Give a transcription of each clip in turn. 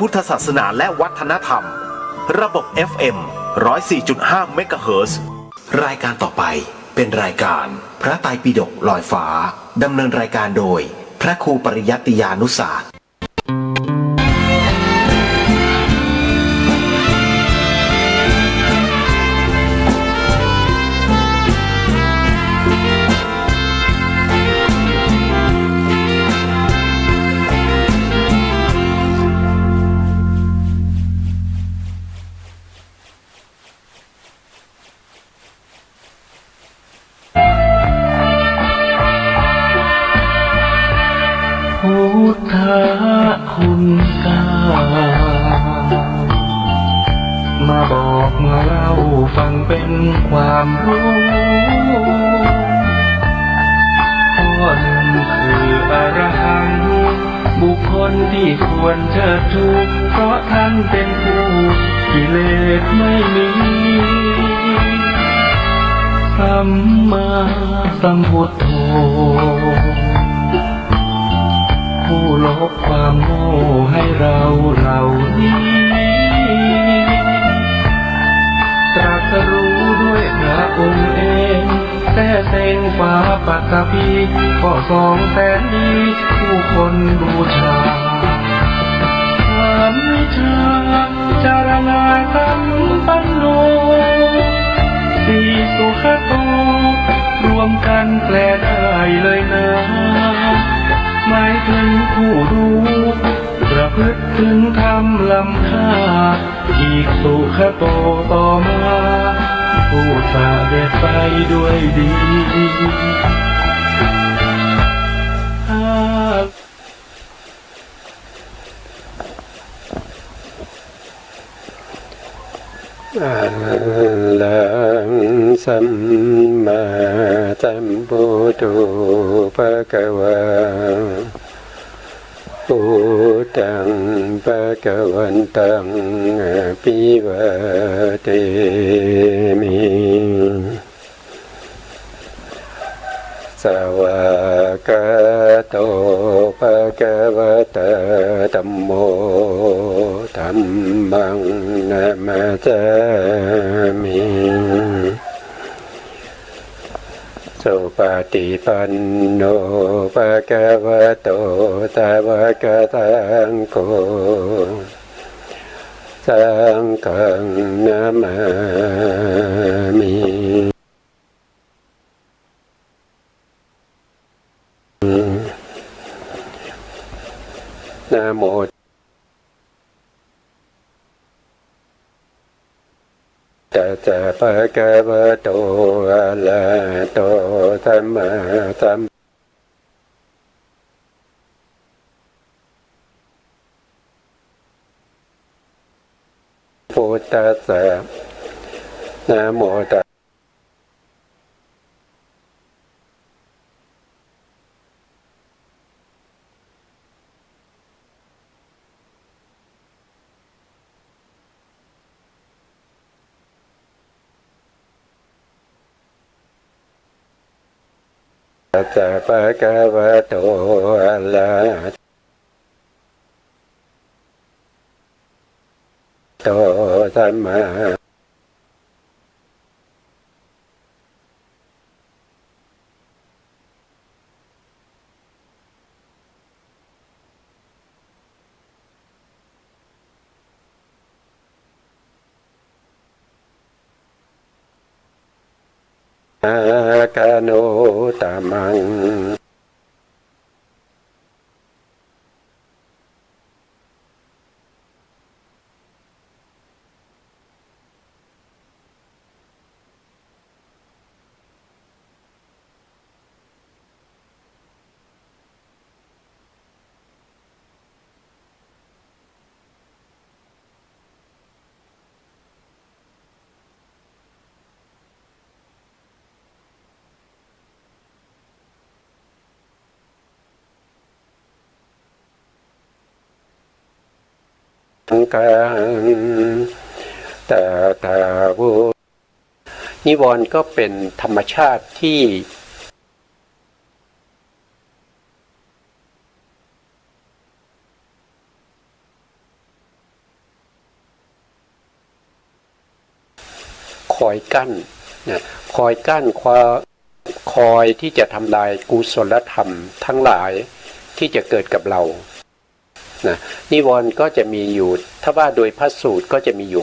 พุทธศาสนาและวัฒนธรรมระบบ FM 104.5 เมกะเฮิรตซ์รายการต่อไปเป็นรายการพระไตรปิฎกลอยฟ้าดำเนินรายการโดยพระครูปริยัติยานุศาสตร์พุทธคุณกามาบอกมาเล่าฟังเป็นความรู้ข้อหนึ่งคืออรหันต์บุคคลที่ควรเชิดชูเพราะท่านเป็นผู้กิเลสไม่มีสัมมาสัมพุทโธผู้ลบความโง่ให้เราเหล่านี้ตรัสรู้ด้วยพระองค์เองแต่เต็งฟ้าปัตตภีก็200,000 นี้ผู้คนบูชา3 วิชาจารณาสัมปันโน4 สุขโตรวมกันแปลได้เลยนะหมายถึงผู้รู้ประพฤติถึงธรรมล้ำค่าอีกสุขโตต่อมาผู้สาเด็จไปด้วยดีอะระหังสัมมาสัมพุทโธภะคะวาพุทธังภะคะวันตังอะภิวาเทมิสวากขาโตภะคะวะตะธัมโมธัมมังนะมาสามิสุปฏิปันโนภะคะวะโตสาวกสังโฆสังฆังนะมามินะโมตัสสะภะคะวะโตอะระหะโตสัมมาสัมพุทธัสสะนะโมตัสสะภะคะวะโตอะระหะโตสัมมาคาโนตามังกังตถาวุนิวรณ์ก็เป็นธรรมชาติที่ อยกั้นนะคอยกั้นคอยที่จะทำลายกุศลธรรมทั้งหลายที่จะเกิดกับเรานะนิวรณ์ก็จะมีอยู่ถ้าว่าโดยพระสูตรก็จะมีอยู่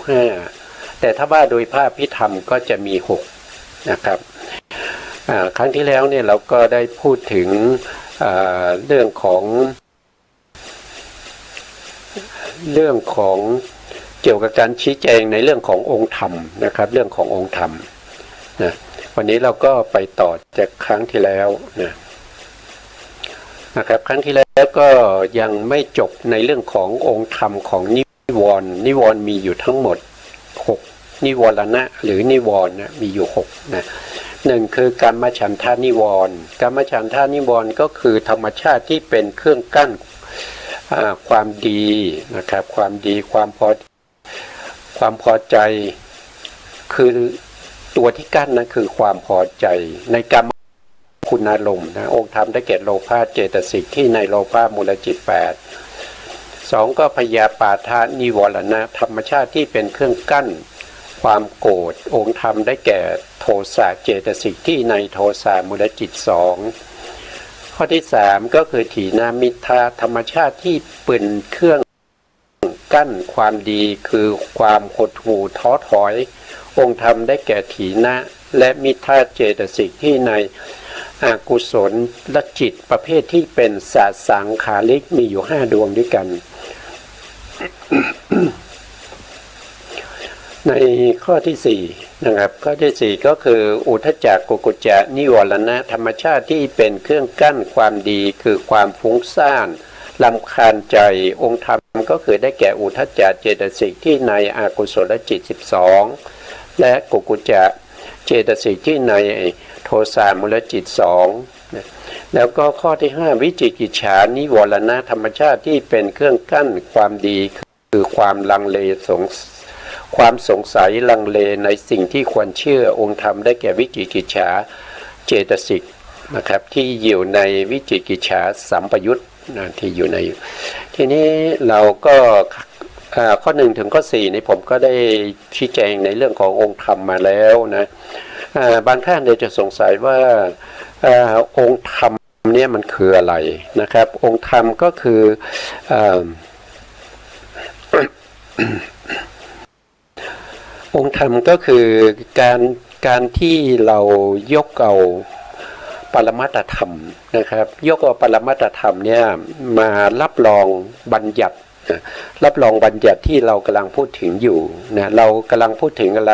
5แต่ถ้าว่าโดยพระอภิธรรมก็จะมี6นะครับครั้งที่แล้วเนี่ยเราก็ได้พูดถึงเรื่องของเกี่ยวกับการชี้แจงในเรื่องขององค์ธรรมนะครับเรื่องขององค์ธรรมนะวันนี้เราก็ไปต่อจากครั้งที่แล้วนะครับครั้งที่แล้วก็ยังไม่จบในเรื่องขององค์ธรรมของนิวรณ์มีอยู่ทั้งหมด6นิวรณะหรือนิวรณ์มีอยู่6นะ1คือกามฉันทานิวรณ์กามฉันทานิวรณ์ก็คือธรรมชาติที่เป็นเครื่องกั้นความดีนะครับความดีความพอใจคือตัวที่กั้นนั้นคือความพอใจในกามคุณอารมณ์นะองค์ธรรมได้แก่โลภะเจตสิกที่ในโลภะมูลจิต8 2ก็พยาปาทานิวรณะธรรมชาติที่เป็นเครื่องกั้นความโกรธองค์ธรรมได้แก่โทสะเจตสิกที่ในโทสะมูลจิต2ข้อที่3ก็คือถีนามิทาธรรมชาติที่เป็นเครื่องกั้นความดีคือความหดหู่ท้อถอยองค์ธรรมได้แก่ถีนะและมิทาเจตสิกที่ในอกุศลและจิตประเภทที่เป็นสังขาริกมีอยู่5ดวงด้วยกัน ในข้อที่4นะครับข้อที่4ก็คืออุทธัจจะกุกุจจะนิวรณะธรรมชาติที่เป็นเครื่องกั้นความดีคือความฟุ้งซ่านรำคาญใจองค์ธรรมก็คือได้แก่อุทธัจจะเจตสิกที่ในอกุศลจิต12และกุกุจจะเจตสิกที่ในโทสะมูลจิต2แล้วก็ข้อที่5วิจิกิจฉานิวรณะธรรมชาติที่เป็นเครื่องกั้นความดีคือความลังเลความสงสัยลังเลในสิ่งที่ควรเชื่อองค์ธรรมได้แก่วิจิกิจฉาเจตสิกนะครับที่อยู่ในวิจิกิจฉาสัมปยุตที่อยู่ในทีนี้เราก็ข้อ1ถึงข้อ4นี่ผมก็ได้ชี้แจงในเรื่องขององค์ธรรมมาแล้วนะบางท่านเดี๋ยวจะสงสัยว่าองค์ธรรมเนี่ยมันคืออะไรนะครับองค์ธรรมก็คือองค์ธรรมก็คือการที่เรายกเอาปรมัตถธรรมนะครับยกเอาปรมัตถธรรมเนี่ยมารับรองบัญญัติที่เรากำลังพูดถึงอยู่นะเรากำลังพูดถึงอะไร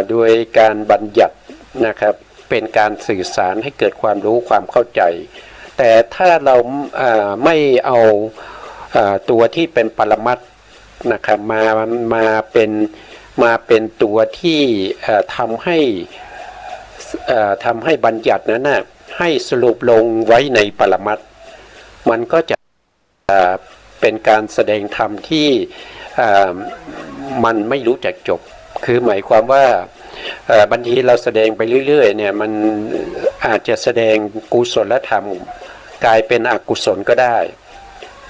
โดยการบัญญัตินะครับเป็นการสื่อสารให้เกิดความรู้ความเข้าใจแต่ถ้าเราไม่เอาตัวที่เป็นปรมัตถ์นะครับมาเป็นตัวที่ทำให้บัญญัตินั้นนะให้สรุปลงไว้ในปรมัตถ์มันก็จะเป็นการแสดงธรรมที่มันไม่รู้จักจบคือหมายความว่าบางทีเราแสดงไปเรื่อยๆเนี่ยมันอาจจะแสดงกุศลธรรมกลายเป็นอกุศลก็ได้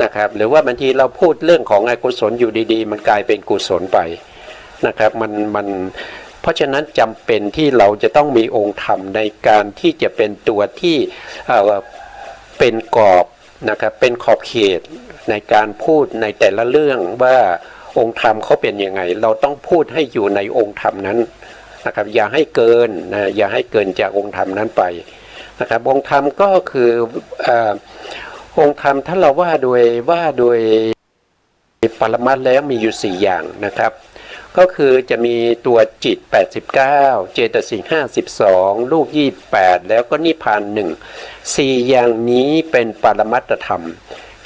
นะครับหรือว่าบางทีเราพูดเรื่องของอกุศลอยู่ดีๆมันกลายเป็นกุศลไปนะครับมันเพราะฉะนั้นจำเป็นที่เราจะต้องมีองค์ธรรมในการที่จะเป็นตัวที่เป็นกรอบนะครับเป็นขอบเขตในการพูดในแต่ละเรื่องว่าองค์ธรรมเขาเป็นยังไงเราต้องพูดให้อยู่ในองค์ธรรมนั้นนะครับอย่าให้เกินนะอย่าให้เกินจากองค์ธรรมนั้นไปนะครับองค์ธรรมก็คือองค์ธรรมถ้าเราว่าโดยปรมัตถ์แล้วมีอยู่4อย่างนะครับก็คือจะมีตัวจิต89เจตสิก52รูป28แล้วก็นิพพาน1อย่างนี้เป็นปรมัตถธรรม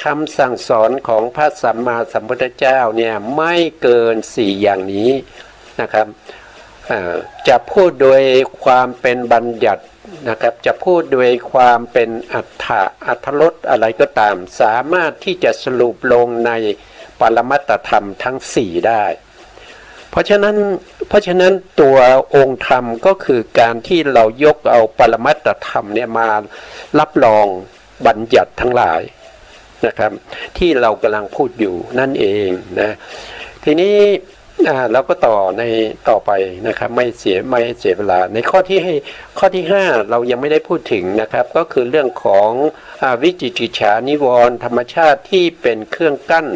คำสั่งสอนของพระสัมมาสัมพุทธเจ้าเนี่ยไม่เกิน4อย่างนี้นะครับจะพูดโดยความเป็นบัญญัตินะครับจะพูดโดยความเป็นอัตถรสอะไรก็ตามสามารถที่จะสรุปลงในปรมัตถธรรมทั้ง4ได้เพราะฉะนั้นตัวองค์ธรรมก็คือการที่เรายกเอาปรมัตถธรรมเนี่ยมารับรองบัญญัติทั้งหลายนะครับที่เรากำลังพูดอยู่นั่นเองนะทีนี้ เราก็ต่อไปนะครับไม่เสียเวลาในข้อที่5เรายังไม่ได้พูดถึงนะครับก็คือเรื่องของวิจิกิจฉานิวรณ์ธรรมชาติที่เป็นเครื่องกั้น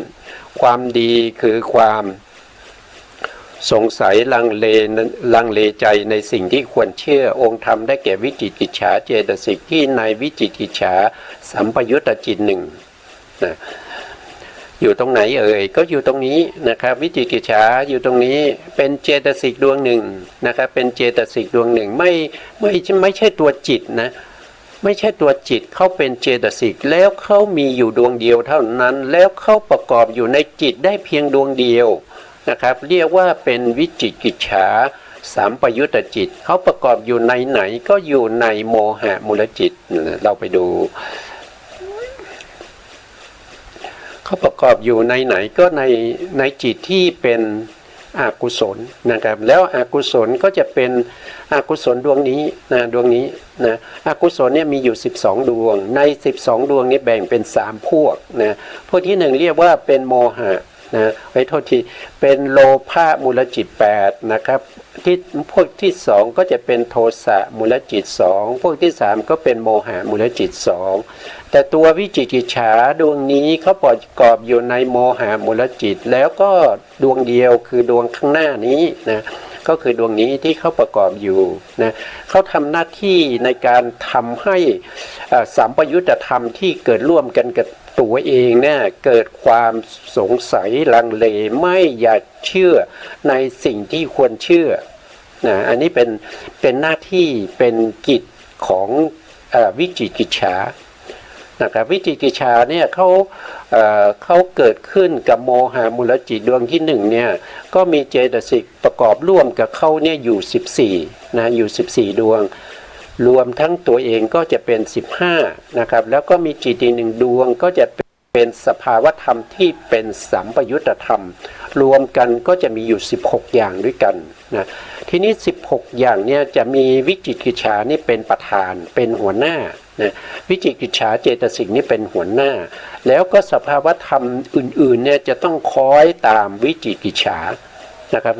ความดีคือความสงสัยลังเลใจในสิ่งที่ควรเชื่อองค์ธรรมได้แก่วิจิกิจฉาเจตสิกที่ในวิจิกิจฉาสัมปยุตตจิตหนึ่งนะอยู่ตรงไหนก็อยู่ตรงนี้นะครับวิจิกิจฉาอยู่ตรงนี้เป็นเจตสิกดวงหนึ่งนะครับเป็นเจตสิกดวงหนึ่งไม่ใช่ตัวจิตนะไม่ใช่ตัวจิตเขาเป็นเจตสิกแล้วเขามีอยู่ดวงเดียวเท่านั้นแล้วเขาประกอบอยู่ในจิตได้เพียงดวงเดียวนะครับเรียกว่าเป็นวิจิกิจฉาสัมปยุตตจิตเขาประกอบอยู่ในไหนก็อยู่ในโมหะมูลจิตเราไปดูเขาประกอบอยู่ในไหนก็ในจิตที่เป็นอกุศลนะครับแล้วอกุศลก็จะเป็นอกุศลดวงนี้นะดวงนี้นะอกุศลเนี่ยมีอยู่12ดวงใน12ดวงนี้แบ่งเป็น3พวกนะพวกที่1เรียกว่าเป็นโมหะนะไว้โทษทีเป็นโลภะมูลจิต8นะครับที่พวกที่2ก็จะเป็นโทสะมูลจิต2พวกที่3ก็เป็นโมหะมูลจิต2แต่ตัววิจิกิจฉาดวงนี้เขาประกอบอยู่ในโมหะมูลจิตแล้วก็ดวงเดียวคือดวงข้างหน้านี้นะก็คือดวงนี้ที่เขาประกอบอยู่นะเขาทำหน้าที่ในการทำให้สัมปยุตตธรรมที่เกิดร่วมกันกับตัวเองเนี่ยเกิดความสงสัยลังเลไม่อยากเชื่อในสิ่งที่ควรเชื่อนะอันนี้เป็นหน้าที่เป็นกิจของวิจิกิจฉานะครับวิจิกิจฉาเนี่ยเขาเกิดขึ้นกับโมหะมูลจิตดวงที่1เนี่ยก็มีเจตสิกประกอบร่วมกับเขาเนี่ยอยู่14นะอยู่14ดวงรวมทั้งตัวเองก็จะเป็น15นะครับแล้วก็มีจิตอีก1ดวงก็จะเป็นสภาวธรรมที่เป็นสัมปยุตตธรรมรวมกันก็จะมีอยู่16อย่างด้วยกันนะทีนี้16อย่างเนี่ยจะมีวิจิกิจฉานี่เป็นประธานเป็นหัวหน้านะวิจิกิจฉาเจตสิกนี่เป็นหัวหน้าแล้วก็สภาวธรรมอื่นๆเนี่ยจะต้องคอยตามวิจิกิจฉานะครับ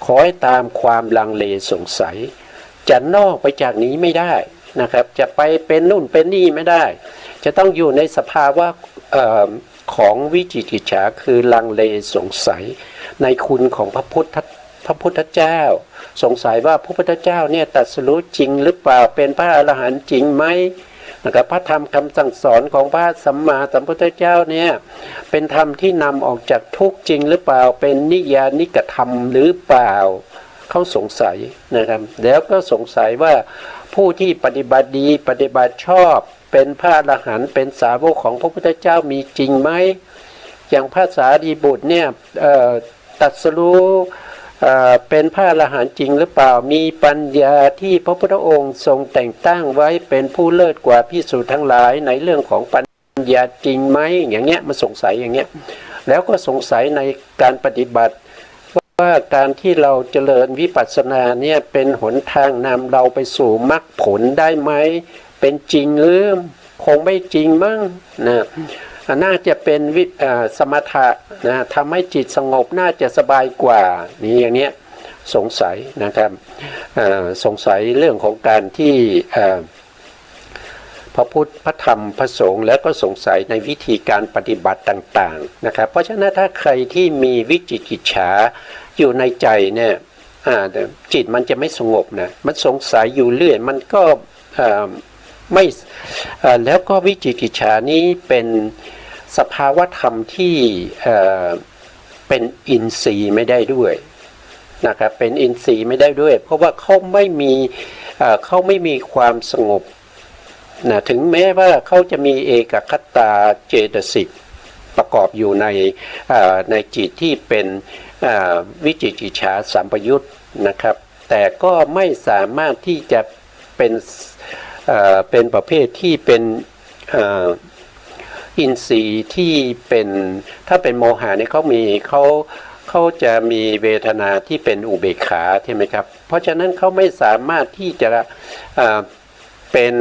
คอยตามความลังเลสงสัยจะนอกไปจากนี้ไม่ได้นะครับจะไปเป็นนู่นเป็นนี่ไม่ได้จะต้องอยู่ในสภาวะของวิจิกิจฉาคือลังเลสงสัยในคุณของพระพุทธเจ้าสงสัยว่าพระพุทธเจ้าเนี่ยตรัสรู้จริงหรือเปล่าเป็นพระอรหันต์จริงไหมนะครับพระธรรมคำสั่งสอนของพระสัมมาสัมพุทธเจ้าเนี่ยเป็นธรรมที่นำออกจากทุกข์จริงหรือเปล่าเป็นนิยานิกธรรมหรือเปล่าเขาสงสัยนะครับแล้วก็สงสัยว่าผู้ที่ปฏิบัติดีปฏิบัติชอบเป็นพระอรหันต์เป็นสาวกของพระพุทธเจ้ามีจริงไหมอย่างพระสารีบุตรเนี่ยตรัสรู้เป็นพระอรหันต์จริงหรือเปล่ามีปัญญาที่พระพุทธองค์ทรงแต่งตั้งไว้เป็นผู้เลิศกว่าภิกษุทั้งหลายในเรื่องของปัญญาจริงไหมอย่างเงี้ยมันสงสัยอย่างเงี้ยแล้วก็สงสัยในการปฏิบัติว่าการที่เราเจริญวิปัสสนาเนี่ยเป็นหนทางนำเราไปสู่มรรคผลได้ไหมเป็นจริงหรือคงไม่จริงมั้งนะน่าจะเป็นสมถะนะทำให้จิตสงบน่าจะสบายกว่านี่อย่างเนี้ยสงสัยนะครับสงสัยเรื่องของการที่พระพุทธพระธรรมพระสงฆ์แล้วก็สงสัยในวิธีการปฏิบัติต่างๆนะครับเพราะฉะนั้นถ้าใครที่มีวิจิกิจฉาอยู่ในใจเนี่ยจิตมันจะไม่สงบนะมันสงสัยอยู่เรื่อยมันก็ไม่แล้วก็วิจิกิจฉานี้เป็นสภาวธรรมที่เป็นอินทรีย์ไม่ได้ด้วยนะครับเป็นอินทรีย์ไม่ได้ด้วยเพราะว่าเขาไม่มีความสงบนะถึงแม้ว่าเขาจะมีเอกคตาเจตสิกประกอบอยู่ในจิตที่เป็นวิจิกิจฉาสัมปยุตนะครับแต่ก็ไม่สามารถที่จะเป็นประเภทที่เป็นอินทรีย์ที่เป็นถ้าเป็นโมหะเนี่ยเขาจะมีเวทนาที่เป็นอุเบกขาใช่ไหมครับเพราะฉะนั้นเขาไม่สามารถที่จะเป็น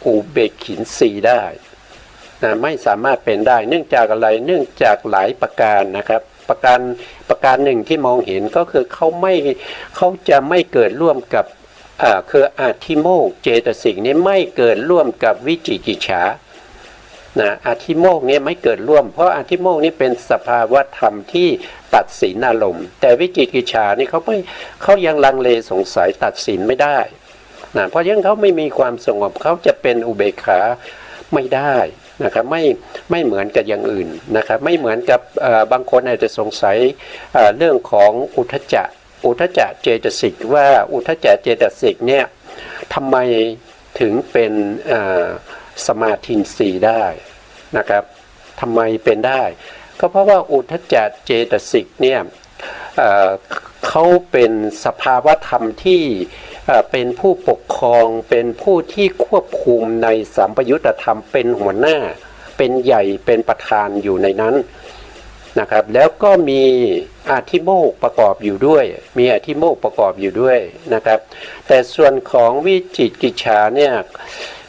อุเบกขินสีได้นะไม่สามารถเป็นได้เนื่องจากอะไรเนื่องจากหลายประการนะครับ ประการหนึ่งที่มองเห็นก็คือเขาจะไม่เกิดร่วมกับคืออาทิโมกเจตสิกนี้ไม่เกิดร่วมกับวิจิกิจฉานะอาทิโมกนี้ไม่เกิดร่วมเพราะอาทิโมกนี้เป็นสภาวะธรรมที่ตัดสินอารมณ์แต่วิจิกิจฉานี่เขายังลังเลสงสัยตัดสินไม่ได้นะเพราะฉะนั้นเขาไม่มีความสงบเขาจะเป็นอุเบกขาไม่ได้นะครับไม่เหมือนกับอย่างอื่นนะครับไม่เหมือนกับบางคนอาจจะสงสัยเรื่องของอุทธัจจะเจตสิกว่าอุทธัจจะเจตสิกเนี่ยทำไมถึงเป็นสมาธินทรีย์ได้นะครับทำไมเป็นได้ก็เพราะว่าอุทธัจจะเจตสิกเนี่ยเขาเป็นสภาวะธรรมที่เป็นผู้ปกครองเป็นผู้ที่ควบคุมในสัมปยุตธรรมเป็นหัวหน้าเป็นใหญ่เป็นประธานอยู่ในนั้นนะครับแล้วก็มีอาทิโมกประกอบอยู่ด้วยมีอาทิโมกประกอบอยู่ด้วยนะครับแต่ส่วนของวิจิกิจฉาเนี่ย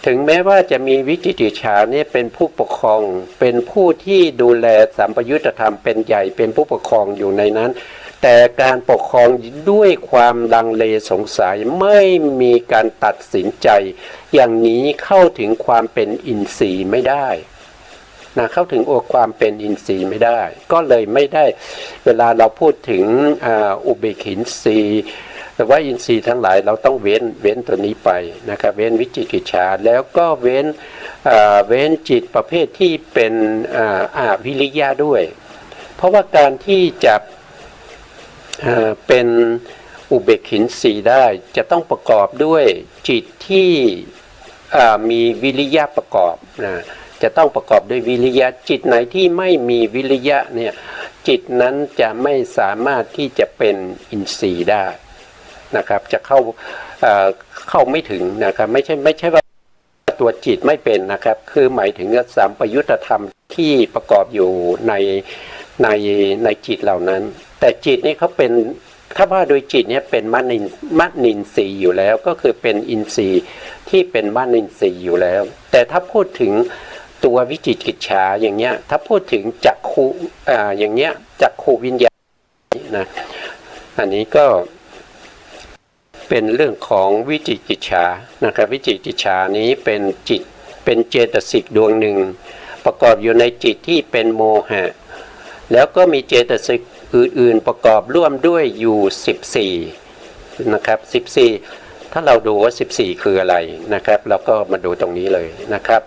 ถึงแม้ว่าจะมีวิจิกิจฉาเนี่ยเป็นผู้ปกครองเป็นผู้ที่ดูแลสัมปยุตธรรมเป็นใหญ่เป็นผู้ปกครองอยู่ในนั้นแต่การปกครองด้วยความลังเลสงสัยไม่มีการตัดสินใจอย่างนี้เข้าถึงความเป็นอินทรีย์ไม่ได้นะเข้าถึงความเป็นอินทรีย์ไม่ได้ก็เลยไม่ได้เวลาเราพูดถึงอุเบกินทรีย์แต่ว่าอินทรีย์ทั้งหลายเราต้องเว้นตัวนี้ไปนะครับเว้นวิจิกิจฉาแล้วก็เว้นจิตประเภทที่เป็นวิริยะด้วยเพราะว่าการที่จะเป็นอุเบกินทรีย์ได้จะต้องประกอบด้วยจิตที่มีวิริยะประกอบนะจะต้องประกอบด้วยวิริยะจิตไหนที่ไม่มีวิริยะเนี่ยจิตนั้นจะไม่สามารถที่จะเป็นอินทรีย์ได้นะครับจะเข้าไม่ถึงนะครับไม่ใช่ว่าตัวจิตไม่เป็นนะครับคือหมายถึงสัมปยุตธรรมที่ประกอบอยู่ในจิตเหล่านั้นแต่จิตนี่เขาเป็นถ้าว่าโดยจิตเนี่ยเป็นมนินทรีย์อยู่แล้วก็คือเป็นอินทรีย์ที่เป็นมนินทรีย์อยู่แล้วแต่ถ้าพูดถึงตัววิจิกิจฉาอย่างเงี้ยถ้าพูดถึงจักขุอย่างเงี้ยจักขุวิญญาณนะอันนี้ก็เป็นเรื่องของวิจิกิจฉานะครับวิจิกิจฉานี้เป็นจิตเป็นเจตสิกดวงหนึ่งประกอบอยู่ในจิตที่เป็นโมหะแล้วก็มีเจตสิกอื่นๆประกอบร่วมด้วยอยู่14นะครับ14ถ้าเราดูว่า14คืออะไรนะครับเราก็มาดูตรงนี้เลยนะครับ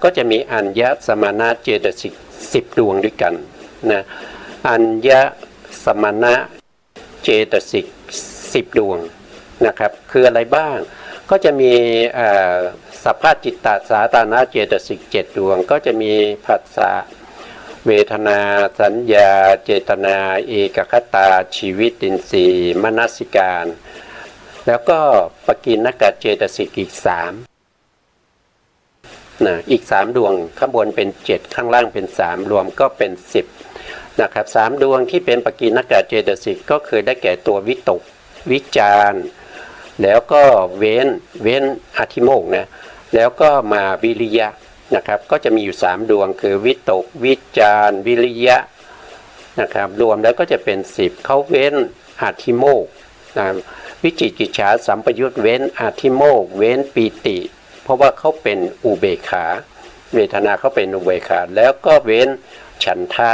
ก็จะมีอัญญสมณะเจตสิก10ดวงด้วยกันนะอัญญสมณะเจตสิก10ดวงนะครับคืออะไรบ้างก็จะมีสัพพจิตตสาตานะเจตสิก7ดวงก็จะมีผัสสะเวทนาสัญญาเจตนาเอกคตาชีวิตินทรีย์มนสิการแล้วก็ปกิณณกเจตสิกอีก3นะอีก3ดวงข้างบนเป็น7ข้างล่างเป็น3รวมก็เป็น10นะครับ3ดวงที่เป็นปกิณณกเจตสิกก็คือได้แก่ตัววิตกวิจารแล้วก็เว้นอธิโมกข์นะแล้วก็มาวิริยะนะครับก็จะมีอยู่3ดวงคือวิตกวิจารวิริยะนะครับรวมแล้วก็จะเป็น10เขาเว้นอธิโมกข์นะวิจิกิจฉาสัมปยุตเว้นอธิโมกข์เว้นปีติเพราะว่าเขาเป็นอุเบกขาเวทนาเขาเป็นอุเบกขาแล้วก็เว้นฉันทะ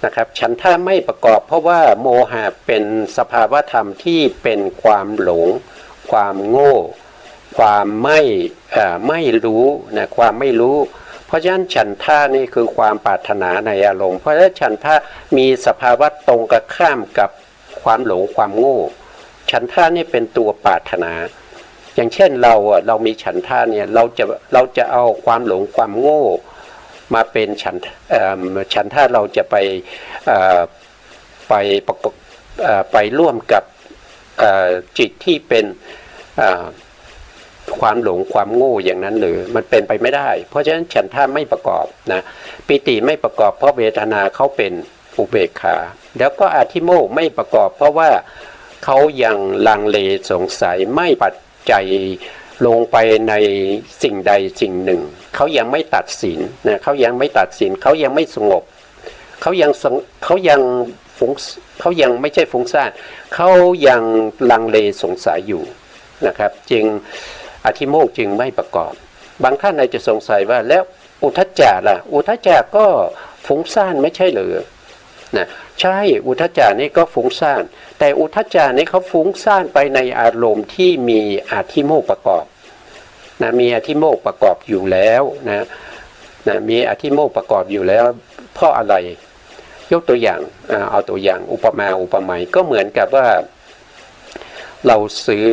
นะครับฉันทะไม่ประกอบเพราะว่าโมหะเป็นสภาวะธรรมที่เป็นความหลงความโง่ความไม่รู้นะความไม่รู้เพราะฉะนั้นฉันทะนี่คือความปรารถนาในอารมณ์เพราะฉะนั้นฉันทะมีสภาวะตรงกับข้ามกับความหลงความโง่ฉันทะนี่เป็นตัวปรารถนาอย่างเช่นเรามีฉันทะเนี่ยเราจะเอาความหลงความโง่มาเป็นฉันทะเราจะไปร่วมกับจิตที่เป็นความหลงความโง่อย่างนั้นหรือมันเป็นไปไม่ได้เพราะฉะนั้นฉันทะไม่ประกอบนะปิติไม่ประกอบเพราะเวทนาเขาเป็นอุเบกขาแล้วก็อธิโมกข์ไม่ประกอบเพราะว่าเขายังลังเลสงสัยไม่ปัจจัยลงไปในสิ่งใดสิ่งหนึ่งเขายังไม่ตัดสินนะเขายังไม่ตัดสินเขายังไม่สงบ เขายังฟุ้งเขายังไม่ใช่ฟุ้งซ่านเขายังลังเลสงสัยอยู่นะครับจึงอธิโมกข์จึงไม่ประกอบบางท่านอาจจะสงสัยว่าแล้วอุทธัจจะล่ะอุทธัจจะก็ฟุ้งซ่านไม่ใช่หรือนะใช่อุทธัจจะนี่ก็ฟุ้งซ่านแต่อุทธัจจะนี่เขาฟุ้งซ่านไปในอารมณ์ที่มีอธิโมกข์ประกอบนะมีอธิโมกข์ประกอบอยู่แล้วนะมีอธิโมกข์ประกอบอยู่แล้วเพราะอะไรยกตัวอย่างเอาตัวอย่างอุปมาอุปไมยก็เหมือนกับว่าเราซื้อ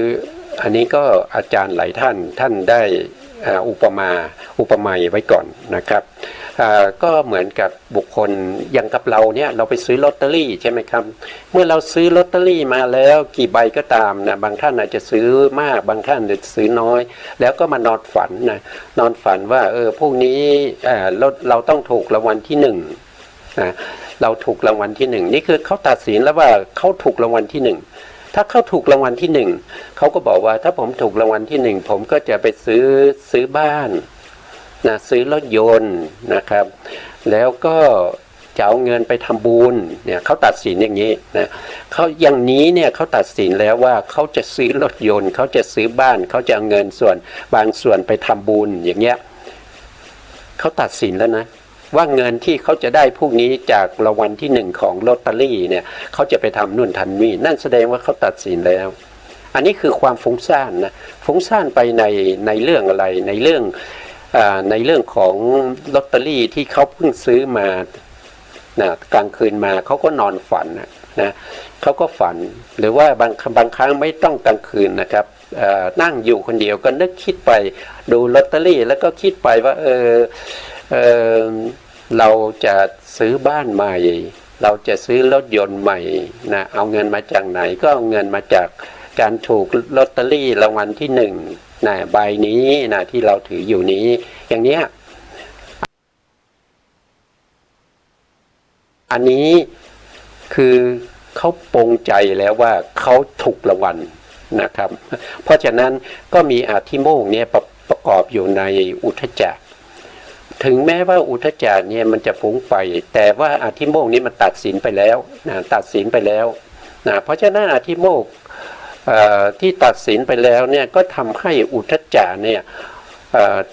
อันนี้ก็อาจารย์หลายท่านได้อุปไมยไว้ก่อนนะครับก็เหมือนกับบุคคลอย่างกับเราเนี่ยเราไปซื้อลอตเตอรี่ใช่ไหมครับเมื่อเราซื้อลอตเตอรี่มาแล้วกี่ใบก็ตามนะบางท่านอาจจะซื้อมากบางท่านอาจจะซื้อน้อยแล้วก็มานอนฝันนะนอนฝันว่าพวกนี้เราต้องถูกรางวัลที่หนึ่งนะเราถูกรางวัลที่หนึ่งนี่คือเขาตัดสินแล้วว่าเขาถูกรางวัลที่หนึ่งถ้าเขาถูกรางวัลที่หนึ่งเขาก็บอกว่าถ้าผมถูกรางวัลที่หนึ่งผมก็จะไปซื้อบ้านนะซื้อรถยนต์นะครับแล้วก็จะเอาเงินไปทำบุญเนี่ยเขาตัดสินอย่างนี้นะเขาอย่างนี้เนี่ยเขาตัดสินแล้วว่าเขาจะซื้อรถยนต์เขาจะซื้อบ้านเขาจะเอาเงินส่วนบางส่วนไปทำบุญอย่างเงี้ยเขาตัดสินแล้วนะว่าเงินที่เขาจะได้พวกนี้จากรางวัลที่หนึ่งของลอตเตอรี่เนี่ยเขาจะไปทำนู่นทำนี่นั่นแสดงว่าเขาตัดสินแล้วอันนี้คือความฟุ้งซ่านนะฟุ้งซ่านไปในเรื่องอะไรในเรื่องของลอตเตอรี่ที่เขาเพิ่งซื้อมานะกลางคืนมาเขาก็นอนฝันนะเขาก็ฝันหรือว่าบางครั้งไม่ต้องกลางคืนนะครับนั่งอยู่คนเดียวก็นึกคิดไปดูลอตเตอรี่แล้วก็คิดไปว่าเราจะซื้อบ้านใหม่เราจะซื้อรถยนต์ใหม่นะเอาเงินมาจากไหนก็เอาเงินมาจากการถูกลอตเตอรี่รางวัลที่หนึ่งนะใบนี้นะที่เราถืออยู่นี้อย่างเนี้ยอันนี้คือเขาปรงใจแล้วว่าเขาถูกรางวัลนะครับเพราะฉะนั้นก็มีอธิโมกข์เนี่ยประกอบอยู่ในอุทธัจจะถึงแม้ว่าอุทธัจจะเนี่ยมันจะฟุ้งไปแต่ว่าอธิโมกข์นี้มันตัดสินไปแล้วนะตัดสินไปแล้วนะเพราะฉะนั้นอธิโมกข์ที่ตัดสินไปแล้วเนี่ยก็ทำให้อุทธัจจะเนี่ย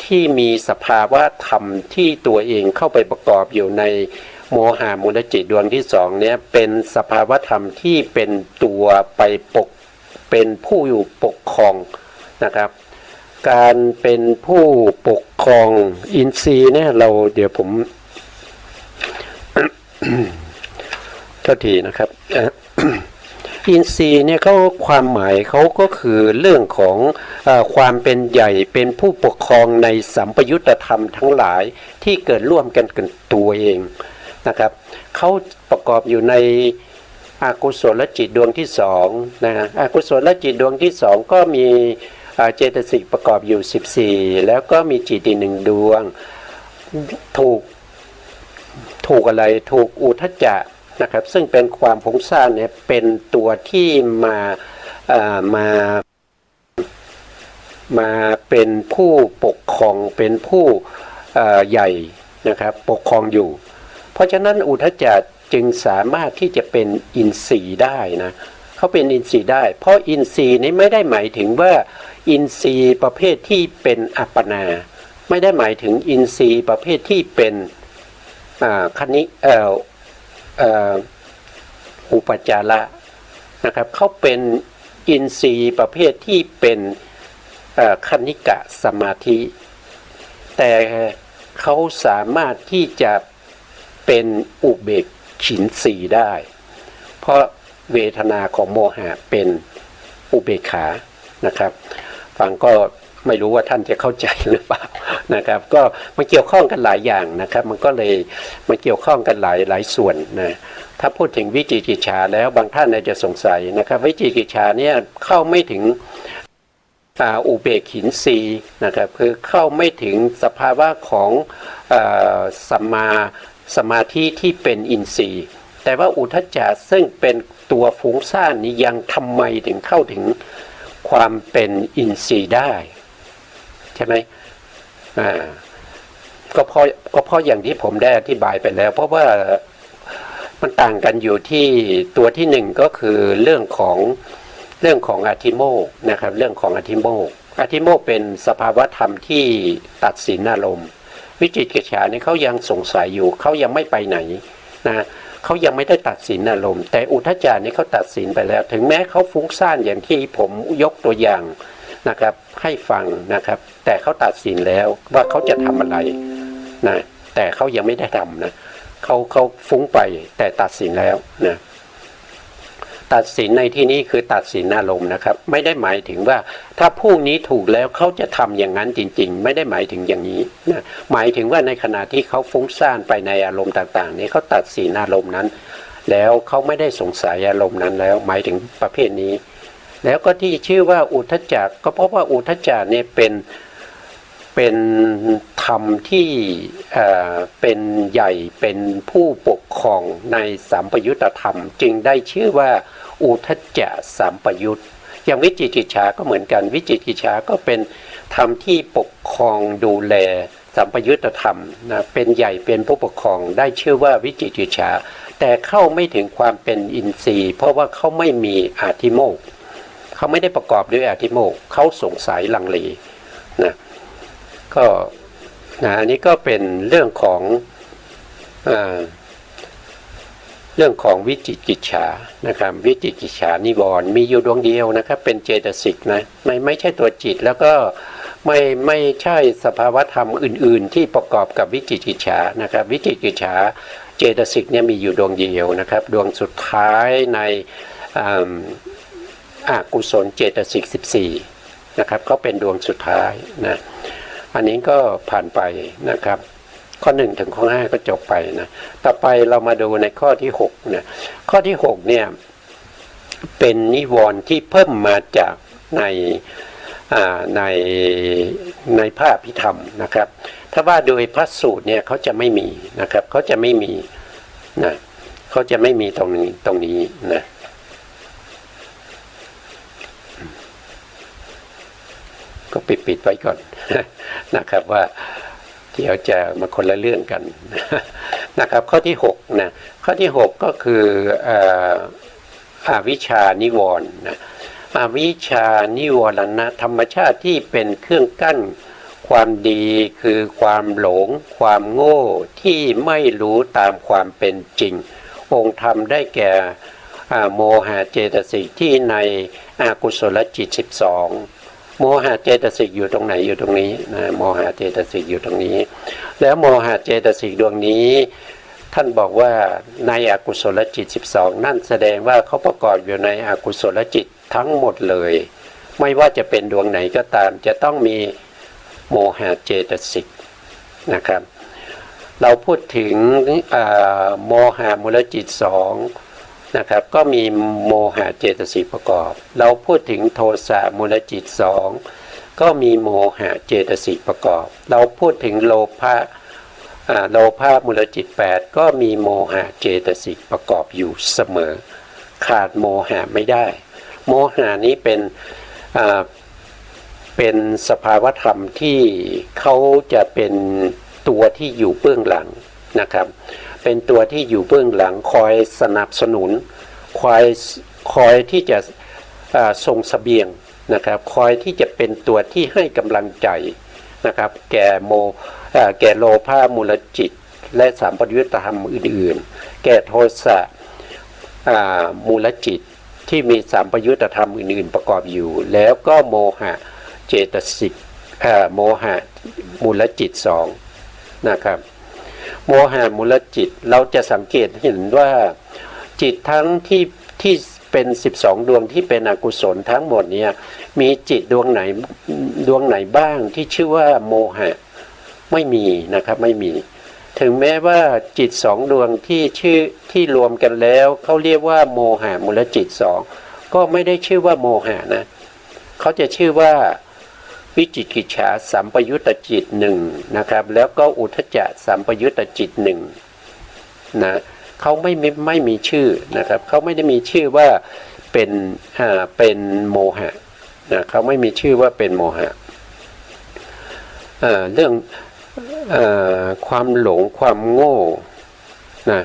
ที่มีสภาวะธรรมที่ตัวเองเข้าไปประกอบอยู่ในโมหะมูลจิตดวงที่สองเนี่ยเป็นสภาวะธรรมที่เป็นตัวไปเป็นผู้อยู่ปกครองนะครับการเป็นผู้ปกครองอินทรีย์เนี่ยเราเดี๋ยวผม โทษทีนะครับ อินทรีย์เนี่ยเขาความหมายเขาก็คือเรื่องของความเป็นใหญ่เป็นผู้ปกครองในสัมปยุตตธรรมทั้งหลายที่เกิดร่วมกันกับตัวเองนะครับเขาประกอบอยู่ในอกุศลจิตดวงที่สองนะอกุศลจิตดวงที่สองก็มีเจตสิกประกอบอยู่14แล้วก็มีจิตอีกหนึ่งดวงถูกอะไรถูกอุทธัจจะนะครับซึ่งเป็นความฟุ้งซ่านเนี่ยเป็นตัวที่มาเป็นผู้ปกครองเป็นผู้ใหญ่นะครับปกครองอยู่เพราะฉะนั้นอุทธัจจะจึงสามารถที่จะเป็นอินทรีย์ได้นะเขาเป็นอินทรีย์ได้เพราะอินทรีย์นี้ไม่ได้หมายถึงว่าอินทรีย์ประเภทที่เป็นอัปปนาไม่ได้หมายถึงอินทรีย์ประเภทที่เป็นอุปจาระนะครับเขาเป็นอินทรีย์ประเภทที่เป็นคณิกะสมาธิแต่เขาสามารถที่จะเป็นอุเบกขินสีได้เพราะเวทนาของโมหะเป็นอุเบกขานะครับฟังก็ไม่รู้ว่าท่านจะเข้าใจหรือเปล่านะครับก็มันเกี่ยวข้องกันหลายอย่างนะครับมันก็เลยมันเกี่ยวข้องกันหลายส่วนนะถ้าพูดถึงวิจิกิจฉาแล้วบางท่านอาจจะสงสัยนะครับวิจิกิจฉาเนี่ยเข้าไม่ถึงอุเบกขินสีนะครับคือเข้าไม่ถึงสภาวะของสมาธิที่เป็นอินทรีย์แต่ว่าอุทธัจจะซึ่งเป็นตัวฟุ้งซ่านนี้ยังทำไมถึงเข้าถึงความเป็นอินทรีย์ได้ใช่ไหมก็เพราะอย่างที่ผมได้อธิบายไปแล้วเพราะว่า มันต่างกันอยู่ที่ตัวที่หนึ่งก็คือเรื่องของอธิโมกข์นะครับเรื่องของอธิโมกข์เป็นสภาวธรรมที่ตัดสินอารมณ์วิจิกิจฉาเนี่ยเขายังสงสัยอยู่เขายังไม่ไปไหนนะเขายังไม่ได้ตัดสินอารมณ์แต่อุทธัจจานี่เขาตัดสินไปแล้วถึงแม้เขาฟุ้งซ่านอย่างที่ผมยกตัวอย่างนะครับให้ฟังนะครับแต่เขาตัดสินแล้วว่าเขาจะทำอะไรนะแต่เขายังไม่ได้ทำนะเขาฟุ้งไปแต่ตัดสินแล้วนะตัดสินในที่นี้คือตัดสินอารมณ์นะครับไม่ได้หมายถึงว่าถ้าผู้นี้ถูกแล้วเขาจะทำอย่างนั้นจริงๆไม่ได้หมายถึงอย่างนี้นะหมายถึงว่าในขณะที่เขาฟุ้งซ่านไปในอารมณ์ต่างๆนี้เขาตัดสินอารมณ์นั้นแล้วเขาไม่ได้สงสัยอารมณ์นั้นแล้วหมายถึงประเภทนี้แล้วก็ที่ชื่อว่าอุทธัจจะก็เพราะว่าอุทธัจจะเนี่ยเป็นธรรมที่เป็นใหญ่เป็นผู้ปกครองในสัมปยุตธรรมจึงได้ชื่อว่าอุทธัจจะสัมปยุตอย่างวิจิกิจฉาก็เหมือนกันวิจิกิจฉาก็เป็นธรรมที่ปกครองดูแลสัมปยุตธรรมนะเป็นใหญ่เป็นผู้ปกครองได้ชื่อว่าวิจิกิจฉาแต่เข้าไม่ถึงความเป็นอินทรีย์เพราะว่าเขาไม่มีอธิโมกข์เขาไม่ได้ประกอบด้วยอธิโมกข์เขาสงสัยลังเลนะก็อันนี้ก็เป็นเรื่องของวิจิกิจฉานะครับวิจิกิจฉานิวรณ์มีอยู่ดวงเดียวนะครับเป็นเจตสิกนะไม่ใช่ตัวจิตแล้วก็ไม่ใช่สภาวธรรมอื่นๆที่ประกอบกับวิจิกิจฉานะครับวิจิกิจฉาเจตสิกเนี่ยมีอยู่ดวงเดียวนะครับดวงสุดท้ายในอกุศลเจตสิก14นะครับก็เป็นดวงสุดท้ายนะอันนี้ก็ผ่านไปนะครับข้อ1ถึงข้อ5ก็จบไปนะต่อไปเรามาดูในข้อที่6นะข้อที่6เนี่ยเป็นนิวรณ์ที่เพิ่มมาจากในพระอภิธรรมนะครับถ้าว่าโดยพระสูตรเนี่ยเขาจะไม่มีนะครับเขาจะไม่มีนะเขาจะไม่มีตรงนี้นะก็ปิดไว้ก่อนนะครับว่าเดี๋ยวจะมาคนละเรื่องกันนะครับข้อที่6นะข้อที่6ก็คืออวิชชานิวรณ์นะอวิชชานิวรณะธรรมชาติที่เป็นเครื่องกั้นความดีคือความหลงความโง่ที่ไม่รู้ตามความเป็นจริงองค์ธรรมได้แก่โมหะเจตสิกที่ในอกุศลจิต12โมหะเจตสิกอยู่ตรงไหนอยู่ตรงนี้นะโมหะเจตสิกอยู่ตรงนี้แล้วโมหะเจตสิกดวงนี้ท่านบอกว่าในอกุศลจิต12นั่นแสดงว่าเขาประกอบอยู่ในอกุศลจิตทั้งหมดเลยไม่ว่าจะเป็นดวงไหนก็ตามจะต้องมีโมหะเจตสิกนะครับเราพูดถึงโมหะมูลจิต2นะครับก็มีโมหะเจตสิกประกอบเราพูดถึงโทสะมูลจิต2ก็มีโมหะเจตสิกประกอบเราพูดถึงโลภะมูลจิต8ก็มีโมหะเจตสิกประกอบอยู่เสมอขาดโมหะไม่ได้โมหะนี้เป็นสภาวธรรมที่เขาจะเป็นตัวที่อยู่เบื้องหลังนะครับเป็นตัวที่อยู่เบื้องหลังคอยสนับสนุนคอยที่จะส่งเสบียงนะครับคอยที่จะเป็นตัวที่ให้กำลังใจนะครับแก่โลภะมูลจิตและสัมปยุตธรรมอื่นๆแก่โทสะมูลจิตที่มีสัมปยุตธรรมอื่นๆประกอบอยู่แล้วก็โมหะเจตสิกโมหะมูลจิต2นะครับโมหะมูลจิตเราจะสังเกตเห็นว่าจิตทั้งที่เป็น12ดวงที่เป็นอกุศลทั้งหมดเนี่ยมีจิตดวงไหนบ้างที่ชื่อว่าโมหะไม่มีนะครับไม่มีถึงแม้ว่าจิต2ดวงที่รวมกันแล้วเขาเรียกว่าโมหะมูลจิต2ก็ไม่ได้ชื่อว่าโมหะนะเขาจะชื่อว่าวิจิกิจฉาสัมปยุตตจิต1นะครับแล้วก็อุทธัจจะสัมปยุตตจิต1นะเขาไม่มีชื่อนะครับเขาไม่ได้มีชื่อว่าเป็นโมหะนะเขาไม่มีชื่อว่าเป็นโมหะเรื่องความหลงความโง่นะ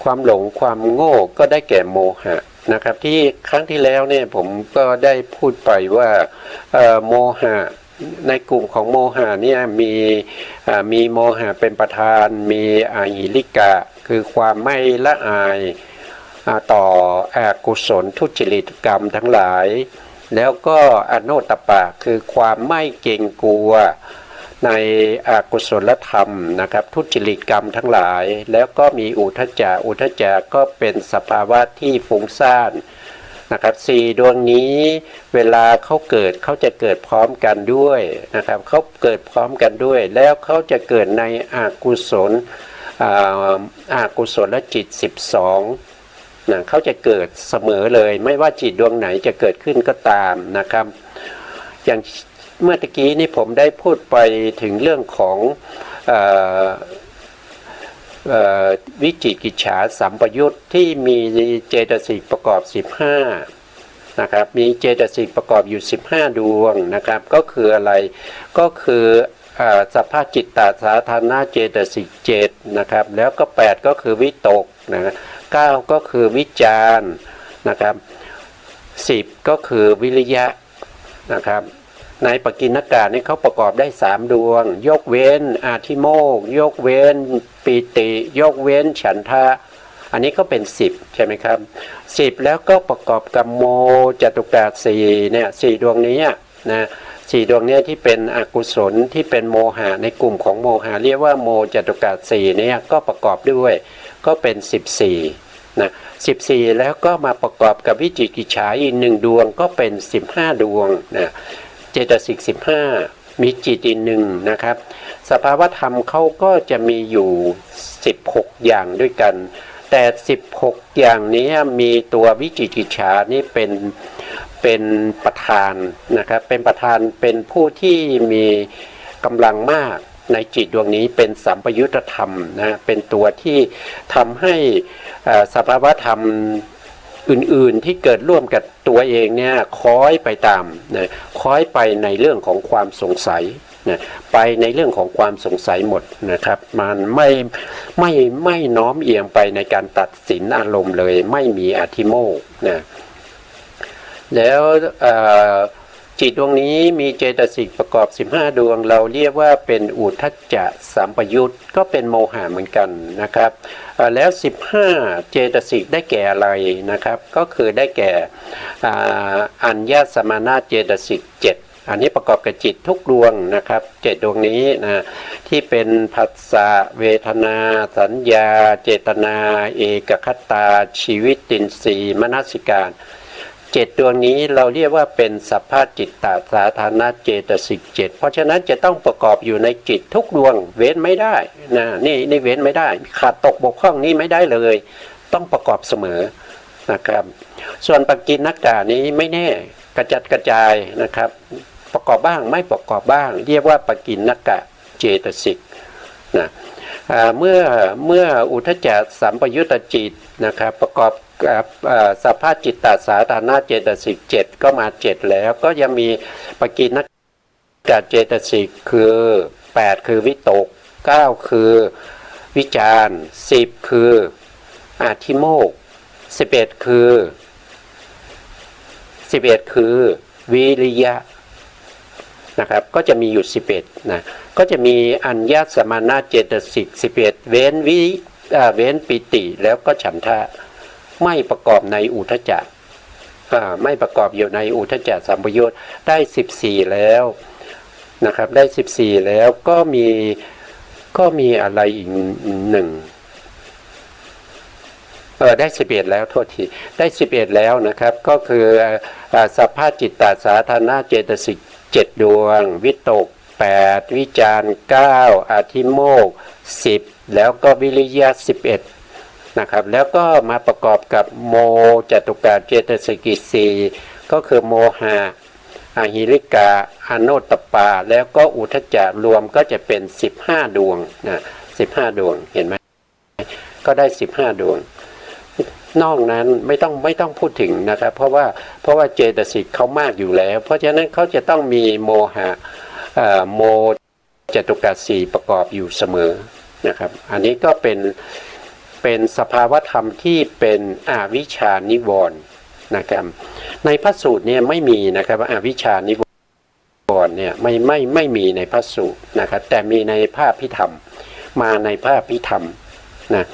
ความหลงความโง่ก็ได้แก่โมหะนะครับที่ครั้งที่แล้วเนี่ยผมก็ได้พูดไปว่าโมหะในกลุ่มของโมหะเนี่ยมีโมหะเป็นประธานมีอาหิริกะคือความไม่ละอายต่ออกุศลทุจริตกรรมทั้งหลายแล้วก็อโนตตปะคือความไม่เกรงกลัวในอกุศลธรรมนะครับทุจริตกรรมทั้งหลายแล้วก็มีอุทธัจจะก็เป็นสภาวะที่ฟุ้งซ่านนะครับสี่ดวงนี้เวลาเขาเกิดเขาจะเกิดพร้อมกันด้วยนะครับเขาเกิดพร้อมกันด้วยแล้วเขาจะเกิดในอกุศลและจิต12นะเขาจะเกิดเสมอเลยไม่ว่าจิตดวงไหนจะเกิดขึ้นก็ตามนะครับอย่างเมื่อตะกี้นี้ผมได้พูดไปถึงเรื่องของวิจิกิจฉาสัมปยุตที่มีเจตสิกประกอบ15นะครับมีเจตสิกประกอบอยู่15ดวงนะครับก็คืออะไรก็คือสภาพจิตตสาธารณเจตสิก7นะครับแล้วก็8ก็คือวิตกนะ9ก็คือวิจารนะครับ10ก็คือวิริยะนะครับในปกิณณกะนี่เขาประกอบได้3ดวงยกเว้นอาทิโมกยกเว้นปีติยกเว้นฉันทะอันนี้ก็เป็น10ใช่ไหมครับ10แล้วก็ประกอบกับโมจตุกะ4เนี่ย4ดวงนี้นะ4ดวงนี้ที่เป็นอกุศลที่เป็นโมหะในกลุ่มของโมหะเรียกว่าโมจตุกะ4เนี่ยก็ประกอบด้วยก็เป็น14นะ14แล้วก็มาประกอบกับวิจิกิจฉาอีก1ดวงก็เป็น15ดวงนะเจตสิก15มีจิตอีก1นะครับสภาวธรรมเขาก็จะมีอยู่16อย่างด้วยกันแต่16อย่างนี้มีตัววิจิกิจฉานี่เป็นประธานนะครับเป็นประธานเป็นผู้ที่มีกำลังมากในจิตดวงนี้เป็นสัมปยุตธรรมนะเป็นตัวที่ทำให้สภาวธรรมอื่นๆที่เกิดร่วมกับตัวเองเนี่ยคล้อยไปตามนะคล้อยไปในเรื่องของความสงสัยนะไปในเรื่องของความสงสัยหมดนะครับมันไม่น้อมเอียงไปในการตัดสินอารมณ์เลยไม่มีอธิโมกข์นะแล้วจิตดวงนี้มีเจตสิกประกอบ15ดวงเราเรียกว่าเป็นอุทธัจจะสัมปยุตก็เป็นโมหะเหมือนกันนะครับแล้ว15เจตสิกได้แก่อะไรนะครับก็คือได้แก่อัญญสมานาเจตสิก7อันนี้ประกอบกับจิตทุกดวงนะครับ7ดวงนี้นะที่เป็นผัสสะเวทนาสัญญาเจตนาเอกคตาชีวิตินทรีย์มนสิการ7ดวงนี้เราเรียกว่าเป็นสัพพจิตตสาธารณเจตสิก7เพราะฉะนั้นจะต้องประกอบอยู่ในจิตทุกดวงเว้นไม่ได้นะนี่เว้นไม่ได้ขาดตกบกพร่องนี้ไม่ได้เลยต้องประกอบเสมอนะครับส่วนปกิณณกะนี้ไม่แน่กระจัดกระจายนะครับประกอบบ้างไม่ประกอบบ้างเรียกว่าปกิณณกะเจตสิกนะเมื่ออุทธัจจะสัมปยุตตจิตนะครับประกอบกับสภาพจิตตสาธารณเจตสิก7ก็มา7แล้วก็ยังมีปกิณณกะเจตสิกคือ8คือวิตก9คือวิจาร10คืออาทิโมกข์11คือวิริยะนะครับก็จะมีอยู่11นะก็จะมีอัญญสมานาเจตสิก11เว้นปิติแล้วก็ฉันทะไม่ประกอบในอุทธัจจะไม่ประกอบอยู่ในอุทธัจจะสัมปยุตได้14แล้วนะครับได้14แล้วก็มีอะไรอีกได้11แล้วโทษทีได้11แล้วนะครับก็คือสัพพจิตตสาธารณเจตสิก7ดวงวิตก8วิจาร9อธิโมกข์10แล้วก็วิริยะ11นะครับแล้วก็มาประกอบกับโมจตุกะเจตสิก4ก็คือโมหะอหิริกะอโนตตปาแล้วก็อุทธัจจะรวมก็จะเป็น15ดวงนะ15ดวงเห็นไหมก็ได้15ดวงนอกนั้นไม่ต้องพูดถึงนะครับเพราะว่าเจตสิกเขามากอยู่แล้วเพราะฉะนั้นเขาจะต้องมีโมหะโมจตุกะ4ประกอบอยู่เสมอนะครับอันนี้ก็เป็น เป็นสภาวธรรมที่เป็นอวิชชานิวรณ์นะครับในพระสูตรเนี่ยไม่มีนะครับอวิชชานิวรณ์เนี่ยไม่มีในพระสูตรนะครับแต่มีในพระอภิธรรมมาในพระอภิธรรมนะ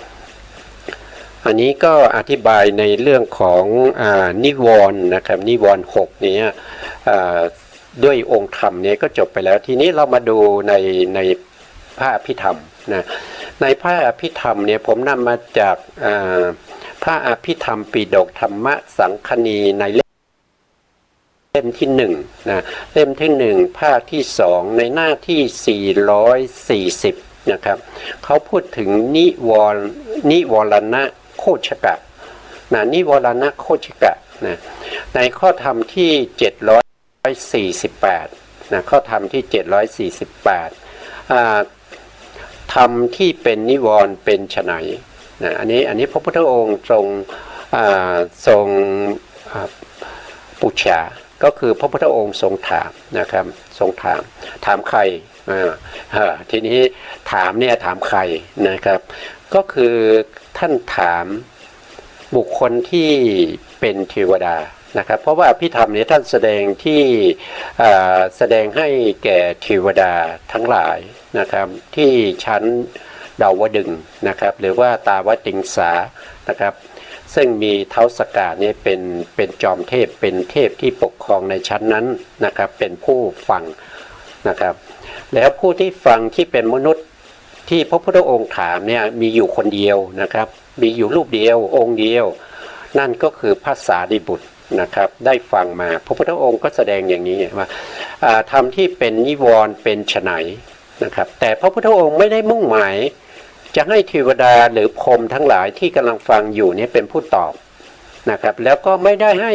อันนี้ก็อธิบายในเรื่องของนิวรณ์นะครับนิวรณ์6นี้ด้วยองค์ธรรมนี้ก็จบไปแล้วทีนี้เรามาดูในพระอภิธรรมนะในพระอภิธรรมเนี่ยผมนำมาจากพระอภิธรรมปิฎกธรรมสังคณีในเล่มที่1นะเล่มที่1ภาคที่2ในหน้าที่440นะครับเขาพูดถึงนิวรณะโคชกะนะนิวรณะโคชกะนะในข้อธรรมที่748นะข้อธรรมที่748ธรรมที่เป็นนิวรณ์เป็นไฉนนะอันนี้พระพุทธองค์ทรงปุจฉาก็คือพระพุทธองค์ทรงถามนะครับทรงถามใครทีนี้ถามใครนะครับก็คือท่านถามบุคคลที่เป็นเทวดานะครับเพราะว่าอภิธรรมนี้ท่านแสดงที่แสดงให้แก่เทวดาทั้งหลายนะครับที่ชั้นดาวดึงส์นะครับหรือว่าตาวติงสานะครับซึ่งมีเท้าสกาเนี่ยเป็นจอมเทพเป็นเทพที่ปกครองในชั้นนั้นนะครับเป็นผู้ฟังนะครับแล้วผู้ที่ฟังที่เป็นมนุษย์ที่พระพุทธองค์ถามเนี่ยมีอยู่คนเดียวนะครับมีอยู่รูปเดียวองค์เดียวนั่นก็คือพระสารีบุตรนะครับได้ฟังมาพระพุทธองค์ก็แสดงอย่างนี้ว่าธรรมที่เป็นนิวรณ์เป็นไฉนนะครับแต่พระพุทธองค์ไม่ได้มุ่งหมายจะให้เทวดาหรือพรหมทั้งหลายที่กำลังฟังอยู่นี่เป็นผู้ตอบนะครับแล้วก็ไม่ได้ให้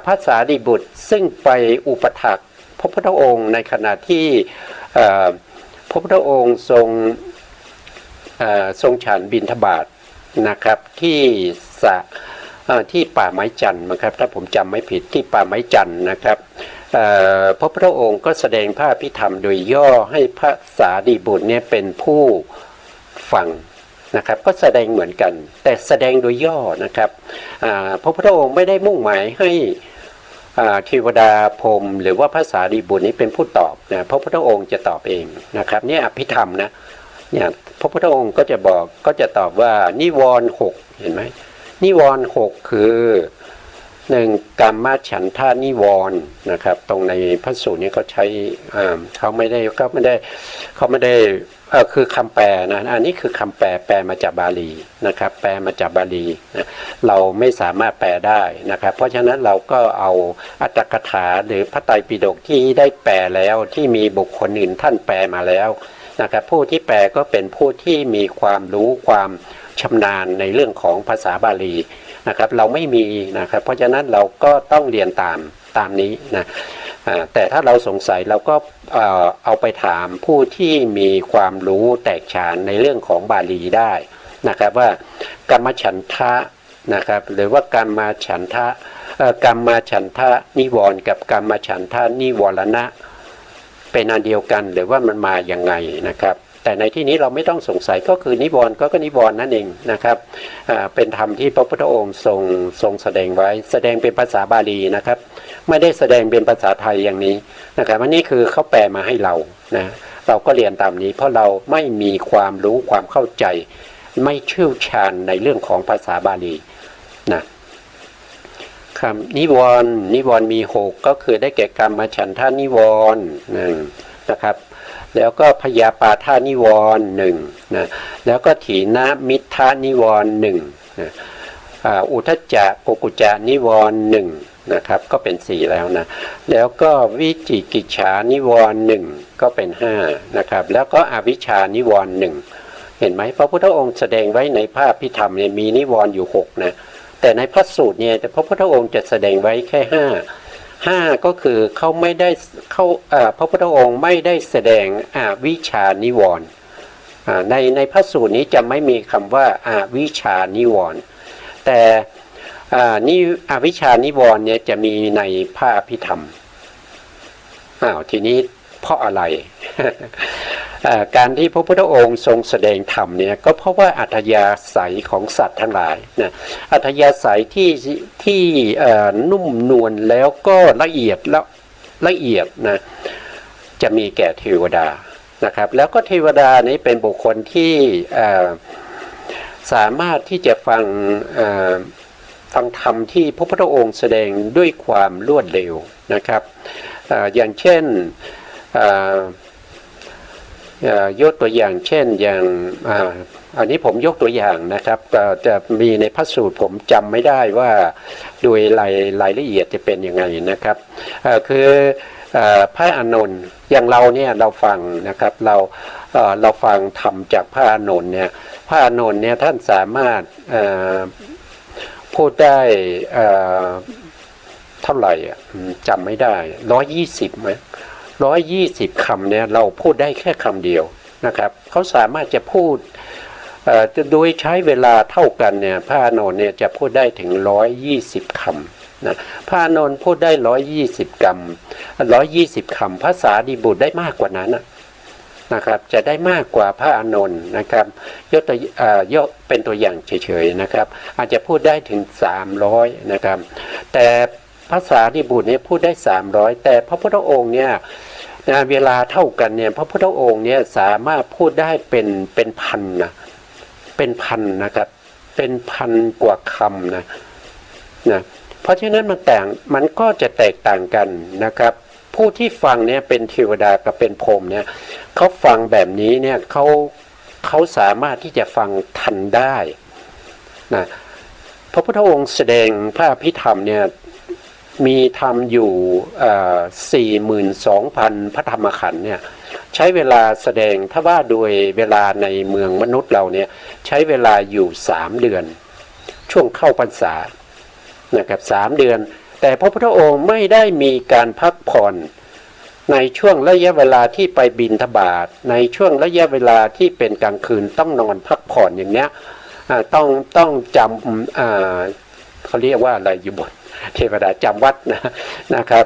พระสารีบุตรซึ่งไปอุปถัมภ์พระพุทธองค์ในขณะที่พระพุทธองค์ทรงฉันบิณฑบาตนะครับที่ป่าไม้จันทร์นะครับถ้าผมจำไม่ผิดที่ป่าไม้จันทร์นะครับพระพุทธองค์ก็แสดงพระอภิธรรมโดยย่อให้พระสารีบุตรเนี่ยเป็นผู้ฟังนะครับก็แสดงเหมือนกันแต่แสดงโดยย่อนะครับพระพุทธองค์ไม่ได้มุ่งหมายให้เทวดาพรหมหรือว่าพระสารีบุตรนี้เป็นผู้ตอบนะพระพุทธองค์จะตอบเองนะครับเนี่ยอภิธรรมนะเนี่ยพระพุทธองค์ก็จะตอบว่านิวรณ์6เห็นไหมนิวรณ์6คือ1กัมมฉันทานิวรณ์นะครับตรงในพระสูตรนี้เขาใช้เขาไม่ได้คือคำแปลนะอันนี้คือคำแปลมาจากบาลีนะครับแปลมาจากบาลีนะเราไม่สามารถแปลได้นะครับเพราะฉะนั้นเราก็เอาอัตถกถาหรือพระไตรปิฎกที่ได้แปลแล้วที่มีบุคคลอื่นท่านแปลมาแล้วนะครับผู้ที่แปลก็เป็นผู้ที่มีความรู้ความชำนาญในเรื่องของภาษาบาลีนะครับเราไม่มีนะครับเพราะฉะนั้นเราก็ต้องเรียนตามนี้นะแต่ถ้าเราสงสัยเราก็เอาไปถามผู้ที่มีความรู้แตกฉานในเรื่องของบาลีได้นะครับว่ากัมมฉันทะนะครับหรือว่ากัมมฉันทะนิวรณ์กับกัมมฉันทะนิวรณะเป็นอันเดียวกันหรือว่ามันมาอย่างไงนะครับแต่ในที่นี้เราไม่ต้องสงสัยก็คือนิวรณ์ก็นิวรณ์นั่นเองนะครับเป็นธรรมที่พระพุทธองค์ทรงแสดงไว้แสดงเป็นภาษาบาลีนะครับไม่ได้แสดงเป็นภาษาไทยอย่างนี้นะครับอันนี้คือเขาแปลมาให้เรานะเราก็เรียนตามนี้เพราะเราไม่มีความรู้ความเข้าใจไม่เชี่ยวชาญในเรื่องของภาษาบาลีนะครับนิวรณ์มี6ก็คือได้แก่กัมมฉันทานิวรณ์นะครับแล้วก็พยาปาทานิวรณ์1นะแล้วก็ถีนมิทธานิวรณ์1นะอุทจจะโกกุจจะนิวรณ์1นะครับก็เป็น4แล้วนะแล้วก็วิจิกิจฉานิวรณ์1ก็เป็น5นะครับแล้วก็อวิชชานิวรณ์1เห็นไหมพระพุทธองค์แสดงไว้ในพระอภิธรรมเนี่ยมีนิวรณ์อยู่6นะแต่ในพระสูตรเนี่ยพระพุทธองค์จะแสดงไว้แค่5ก็คือเขาไม่ได้พระพุทธองค์ไม่ได้แสดงอวิชชานิวรณ์ในพระสูตรนี้จะไม่มีคำว่าอวิชชานิวรณ์แต่นี่อวิชชานิวรณ์เนี่ยจะมีในพระอภิธรรมทีนี้เพราะอะไร การที่พระพุทธองค์ทรงแสดงธรรมเนี่ยก็เพราะว่าอัธยาศัยของสัตว์ทั้งหลายนะอัธยาศัยที่นุ่มนวลแล้วก็ละเอียดนะจะมีแก่เทวดานะครับแล้วก็เทวดานี้เป็นบุคคลที่สามารถที่จะฟังธรรมที่พระพุทธองค์แสดงด้วยความรวดเร็วนะครับอย่างเช่นยกตัวอย่างเช่นอย่างอันนี้ผมยกตัวอย่างนะครับจะมีในพระสูตรผมจำไม่ได้ว่าโดยรายละเอียดจะเป็นยังไงนะครับคือพระอานนท์อย่างเราเนี่ยเราฟังนะครับเราฟังธรรมจากพระอานนท์เนี่ยพระอานนท์เนี่ยท่านสามารถพูดได้เท่าไหร่จำไม่ได้120ไหม120คำเนี่ยเราพูดได้แค่คำเดียวนะครับเขาสามารถจะพูดโดยใช้เวลาเท่ากันเนี่ยพระอานนท์เนี่ยจะพูดได้ถึง120คำนะพระอานนท์พูดได้120คำภาษาดีบุตรได้มากกว่านั้นนะครับจะได้มากกว่าพระอานนท์นะครับยกเป็นตัวอย่างเฉยๆนะครับอาจจะพูดได้ถึง300นะครับแต่ภาษาดีบุตรเนี่ยพูดได้300แต่พระพุทธองค์เนี่ยเวลาเท่ากันเนี่ยพระพุทธองค์เนี่ยสามารถพูดได้เป็นพันนะครับเป็นพันกว่าคำนะเพราะฉะนั้นมันก็จะแตกต่างกันนะครับผู้ที่ฟังเนี่ยเป็นเทวดากับเป็นพรหมเนี่ยเขาฟังแบบนี้เนี่ยเขาสามารถที่จะฟังทันได้นะพระพุทธองค์แสดงพระอภิธรรมเนี่ยมีธรรมอยู่42,000 พระธรรมขันธ์เนี่ยใช้เวลาแสดงถ้าว่าโดยเวลาในเมืองมนุษย์เราเนี่ยใช้เวลาอยู่3 เดือนช่วงเข้าพรรษานะครับ3 เดือนแต่พระพุทธองค์ไม่ได้มีการพักผ่อนในช่วงระยะเวลาที่ไปบิณฑบาตในช่วงระยะเวลาที่เป็นกลางคืนต้องนอนพักผ่อนอย่างเนี้ยต้องจำเขาเรียกว่าอะไรอยู่บนเทวดาจำวัดนะครับ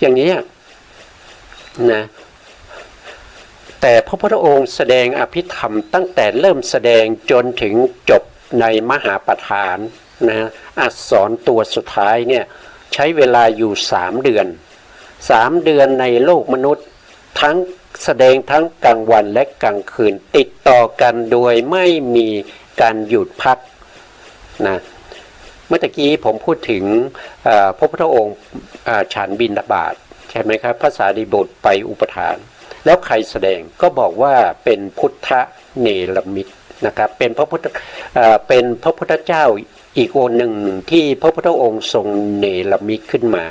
อย่างนี้นะแต่พระพุทธองค์แสดงอภิธรรมตั้งแต่เริ่มแสดงจนถึงจบในมหาปฐานนะอักษรตัวสุดท้ายเนี่ยใช้เวลาอยู่3 เดือน3 เดือนในโลกมนุษย์ทั้งแสดงทั้งกลางวันและกลางคืนติดต่อกันโดยไม่มีการหยุดพักนะเมื่อกี้ผมพูดถึงพระพุทธองค์ฉันบิณฑบาตใช่ไหมครับพระสารีบุตรไปอุปถานแล้วใครแสดงก็บอกว่าเป็นพุทธเนรมิตนะครับเป็นพระพุทธเจ้าอีกองค์หนึ่งที่พระพุทธองค์ทรงเนรมิตขึ้นมา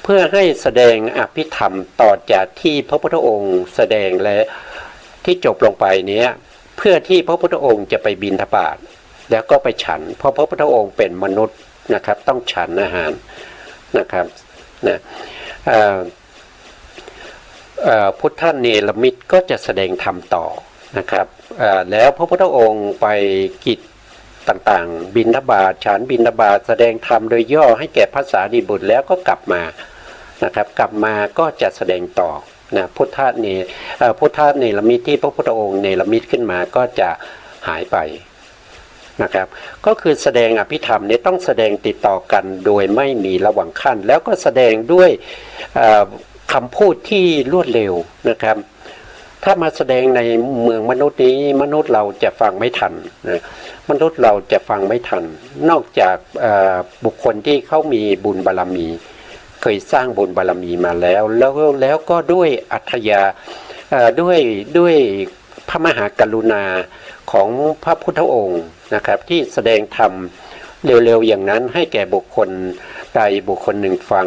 เพื่อให้แสดงอภิธรรมต่อจากที่พระพุทธองค์แสดงและที่จบลงไปเนี้ยเพื่อที่พระพุทธองค์จะไปบิณฑบาตแล้วก็ไปฉันเพราะพระพุทธองค์เป็นมนุษย์นะครับต้องฉันอาหารนะครับนะพุทธเนรมิตก็จะแสดงธรรมต่อนะครับแล้วพระพุทธองค์ไปกิจต่างๆบิณฑบาตฉันบิณฑบาตแสดงธรรมโดยย่อให้แก่พระสารีบุตรแล้วก็กลับมานะครับกลับมาก็จะแสดงต่อนะพุทธเนรมิตที่พระพุทธองค์เนรมิตขึ้นมาก็จะหายไปนะครับก็คือแสดงอภิธรรมนี้ต้องแสดงติดต่อกันโดยไม่มีระหว่างขั้นแล้วก็แสดงด้วยคำพูดที่รวดเร็วนะครับถ้ามาแสดงในเมืองมนุษย์นี้มนุษย์เราจะฟังไม่ทันนะมนุษย์เราจะฟังไม่ทันนอกจากบุคคลที่เขามีบุญบารมีเคยสร้างบุญบารมีมาแล้วก็ด้วยอัธยาด้วยพระมหากรุณาของพระพุทธองค์นะครับที่แสดงธรรมเร็วๆอย่างนั้นให้แก่บุคคลใดบุคคลหนึ่งฟัง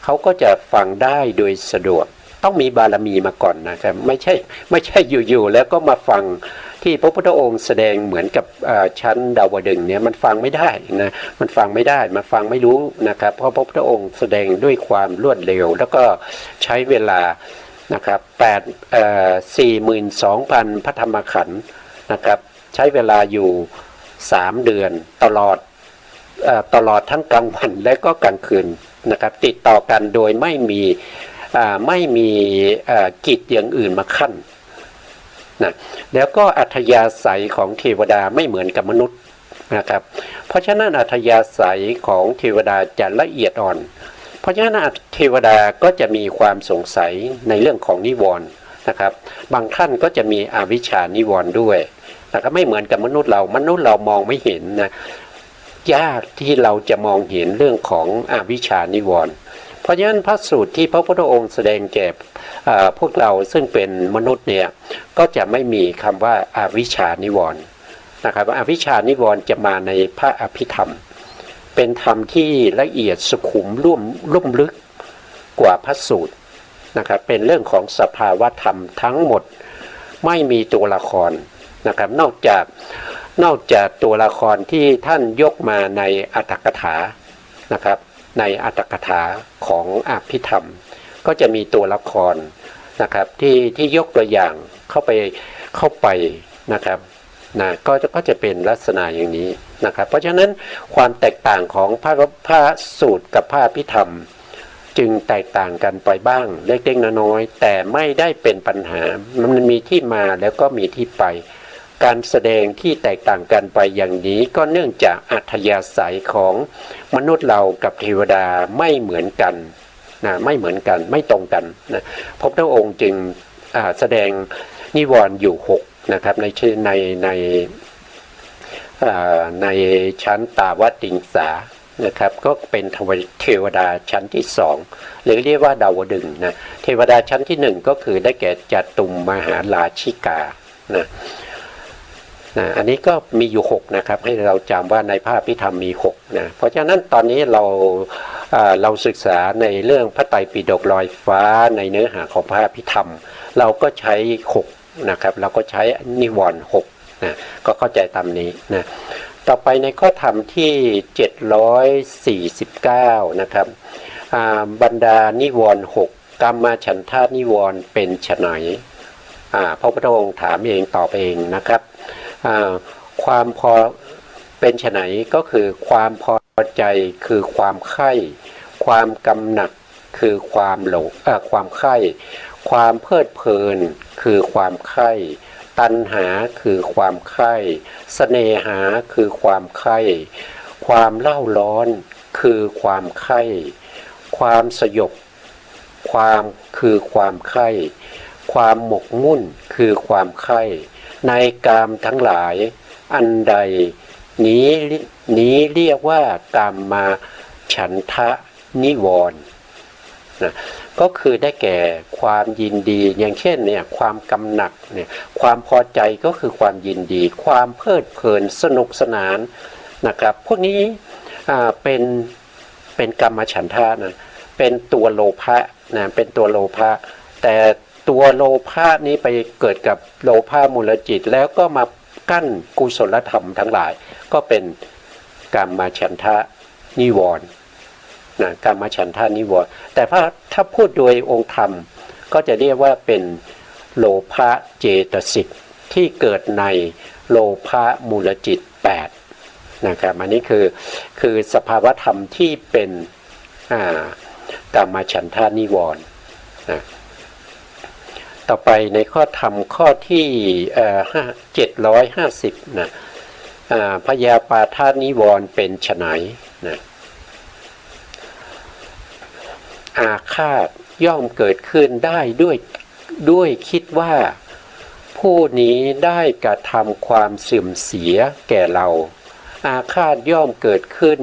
เขาก็จะฟังได้โดยสะดวกต้องมีบารมีมาก่อนนะครับไม่ใช่อยู่ๆแล้วก็มาฟังที่พระพุทธองค์แสดงเหมือนกับชั้นดาวดึงส์เนี่ยมันฟังไม่ได้นะมันฟังไม่ได้มันฟังไม่รู้นะครับเพราะพระพุทธองค์แสดงด้วยความรวดเร็วแล้วก็ใช้เวลานะครับ42,000 พระธรรมขันธ์นะครับใช้เวลาอยู่3 เดือนตลอดทั้งกลางวันและก็กลางคืนนะครับติดต่อกันโดยไม่มี ไม่มีกิจอย่างอื่นมาขั้นนะแล้วก็อัธยาศัยของเทวดาไม่เหมือนกับมนุษย์นะครับเพราะฉะนั้นอัธยาศัยของเทวดาจะละเอียดอ่อนเพราะฉะนั้นเทวดาก็จะมีความสงสัยในเรื่องของนิวรณ์นะครับบางท่านก็จะมีอวิชชานิวรณ์ด้วยนะครับไม่เหมือนกับมนุษย์เรามองไม่เห็นนะยากที่เราจะมองเห็นเรื่องของอวิชชานิวรณ์เพราะฉะนั้นพระสูตรที่พระพุทธองค์แสดงแก่พวกเราซึ่งเป็นมนุษย์เนี่ยก็จะไม่มีคำว่าอวิชชานิวรณ์นะครับอวิชชานิวรณ์จะมาในพระอภิธรรมเป็นธรรมที่ละเอียดสุขุมลุ่มลึกกว่าพระสูตรนะครับเป็นเรื่องของสภาวะธรรมทั้งหมดไม่มีตัวละครนะครับนอกจากตัวละครที่ท่านยกมาในอัตถกถานะครับในอัตถกถาของอภิธรรมก็จะมีตัวละครนะครับที่ยกตัวอย่างเข้าไปนะครับนะก็จะเป็นลักษณะอย่างนี้นะครับเพราะฉะนั้นความแตกต่างของพระสูตรกับพระอภิธรรมจึงแตกต่างกันไปบ้างเล็กๆน้อยๆแต่ไม่ได้เป็นปัญหามันมีที่มาแล้วก็มีที่ไปการแสดงที่แตกต่างกันไปอย่างนี้ก็เนื่องจากอัธยาศัยของมนุษย์เรากับเทวดาไม่เหมือนกันนะไม่เหมือนกันไม่ตรงกันนะพระพุทธองค์จึงแสดงนิวรณ์อยู่6นะครับในชั้นตาวติงสานะครับก็เป็นเทวดาชั้นที่2หรือเรียกว่าดาวดึงส์นะเทวดาชั้นที่1ก็คือได้แก่จตุมมหาราชิกานะอันนี้ก็มีอยู่6นะครับให้เราจำว่าในพระอภิธรรมมี6นะเพราะฉะนั้นตอนนี้เราศึกษาในเรื่องพระไตรปิฎกลอยฟ้าในเนื้อหาของพระอภิธรรมเราก็ใช้6นะครับเราก็ใช้นิวรณ์6นะก็เข้าใจตามนี้นะต่อไปในข้อธรรมที่749นะครับบรรดานิวรณ์6กามฉันทานิวรณ์เป็นไฉนพระพุทธองค์ถามเองตอบเองนะครับความพอเป็นไฉนก็คือความพอใจคือความใคร่ความกำหนัดคือความหลงความใคร่ความเพลิดเพลินคือความใคร่ตัณหาคือความใคร่เสน่หาคือความใคร่ความเล่าร้อนคือความใคร่ความสยบความคือความใคร่ความหมกมุ่นคือความใคร่ในกามทั้งหลายอันใดนี้เรียกว่ากามมาฉันทะนิวรณ์นะก็คือได้แก่ความยินดีอย่างเช่นเนี่ยความกำหนัดเนี่ยความพอใจก็คือความยินดีความเพลิดเพลินสนุกสนานนะครับพวกนี้เป็นกามฉันทะนะเป็นตัวโลภะนะเป็นตัวโลภะแต่ตัวโลภะนี้ไปเกิดกับโลภะมูลจิตแล้วก็มากั้นกุศลธรรมทั้งหลายก็เป็นกามฉันทะนิวรณ์นะกามฉันทานิวรณ์แต่ถ้าพูดโดยองค์ธรรมก็จะเรียกว่าเป็นโลภะเจตสิกที่เกิดในโลภะมูลจิต8นะครับอันนี้คือสภาวธรรมที่เป็นกามฉันทานิวรณ์นะต่อไปในข้อธรรมข้อที่750นะพยาปาทานิวรณ์เป็นไฉนนะอาฆาตย่อมเกิดขึ้นได้ด้วยคิดว่าผู้นี้ได้กระทำความเสื่อมเสียแก่เราอาฆาตย่อมเกิดขึ้น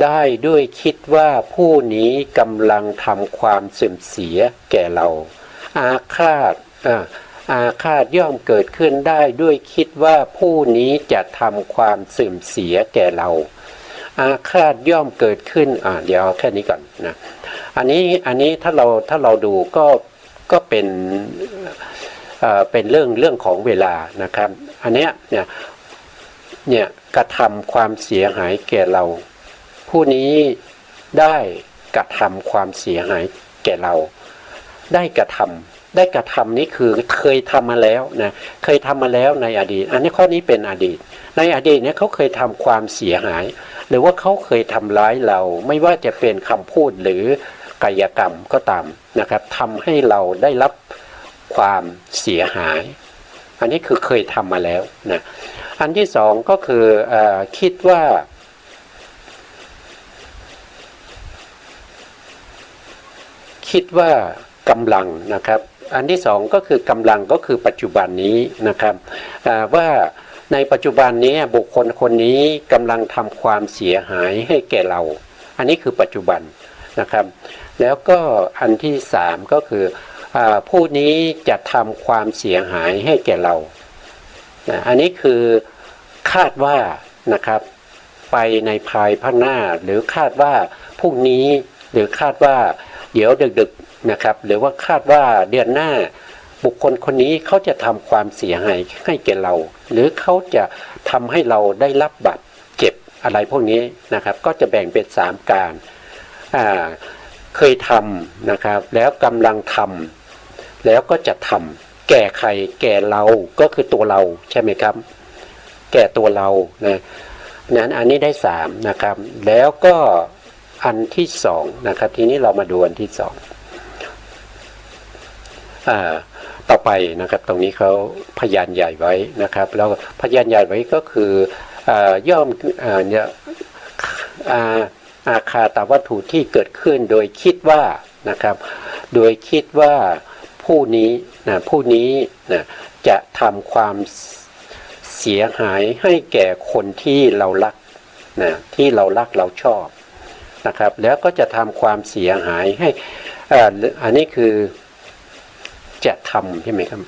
ได้ด้วยคิดว่าผู้นี้กำลังทำความเสื่อมเสียแก่เราอาฆาตย่อมเกิดขึ้นได้ด้วยคิดว่าผู้นี้จะทำความเสื่อมเสียแก่เราอาฆาตย่อมเกิดขึ้นเดี๋ยวแค่นี้ก่อนนะอันนี้ถ้าเราดูก็เป็นเรื่องของเวลานะครับอันเนี้ยเนี่ยกระทำความเสียหายแก่เราผู้นี้ได้กระทำความเสียหายแก่เราได้กระทำนี้คือเคยทำมาแล้วนะเคยทำมาแล้วในอดีตอันนี้ข้อนี้เป็นอดีตในอดีตเนี่ยเขาเคยทำความเสียหายหรือว่าเขาเคยทำร้ายเราไม่ว่าจะเป็นคำพูดหรือ กายกรรมก็ตามนะครับทำให้เราได้รับความเสียหายอันนี้คือเคยทำมาแล้วนะอันที่สองก็คือคิดว่ากำลังนะครับอันที่สองก็คือกำลังก็คือปัจจุบันนี้นะครับว่าในปัจจุบันนี้บุคคลคนนี้กำลังทำความเสียหายให้แก่เราอันนี้คือปัจจุบันนะครับแล้วก็อันที่สามก็คือผู้นี้จะทำความเสียหายให้แก่เราอันนี้คือคาดว่านะครับไปในภายภาคหน้าหรือคาดว่าพรุ่งนี้หรือคาดว่าเดี๋ยวดึกๆนะครับหรือว่าคาดว่าเดือนหน้าบุคคลคนนี้เขาจะทำความเสียหายให้แก่เราหรือเขาจะทำให้เราได้รับบาดเจ็บอะไรพวกนี้นะครับก็จะแบ่งเป็น3การเคยทำนะครับแล้วกำลังทำแล้วก็จะทำแก่ใครแก่เราก็คือตัวเราใช่ไหมครับแก่ตัวเรานะนั้นอันนี้ได้3นะครับแล้วก็อันที่2นะครับทีนี้เรามาดูอันที่2ต่อไปนะครับตรงนี้เขาพยานใหญ่ไว้นะครับแล้วพยานใหญ่ไว้ก็คือย่อมอาคาตวัตถุที่เกิดขึ้นโดยคิดว่านะครับโดยคิดว่าผู้นี้จะทำความเสียหายให้แก่คนที่เรารักที่เรารักเราชอบนะครับแล้วก็จะทำความเสียหายให้อันนี้คือจะทำใช่ไหมครับ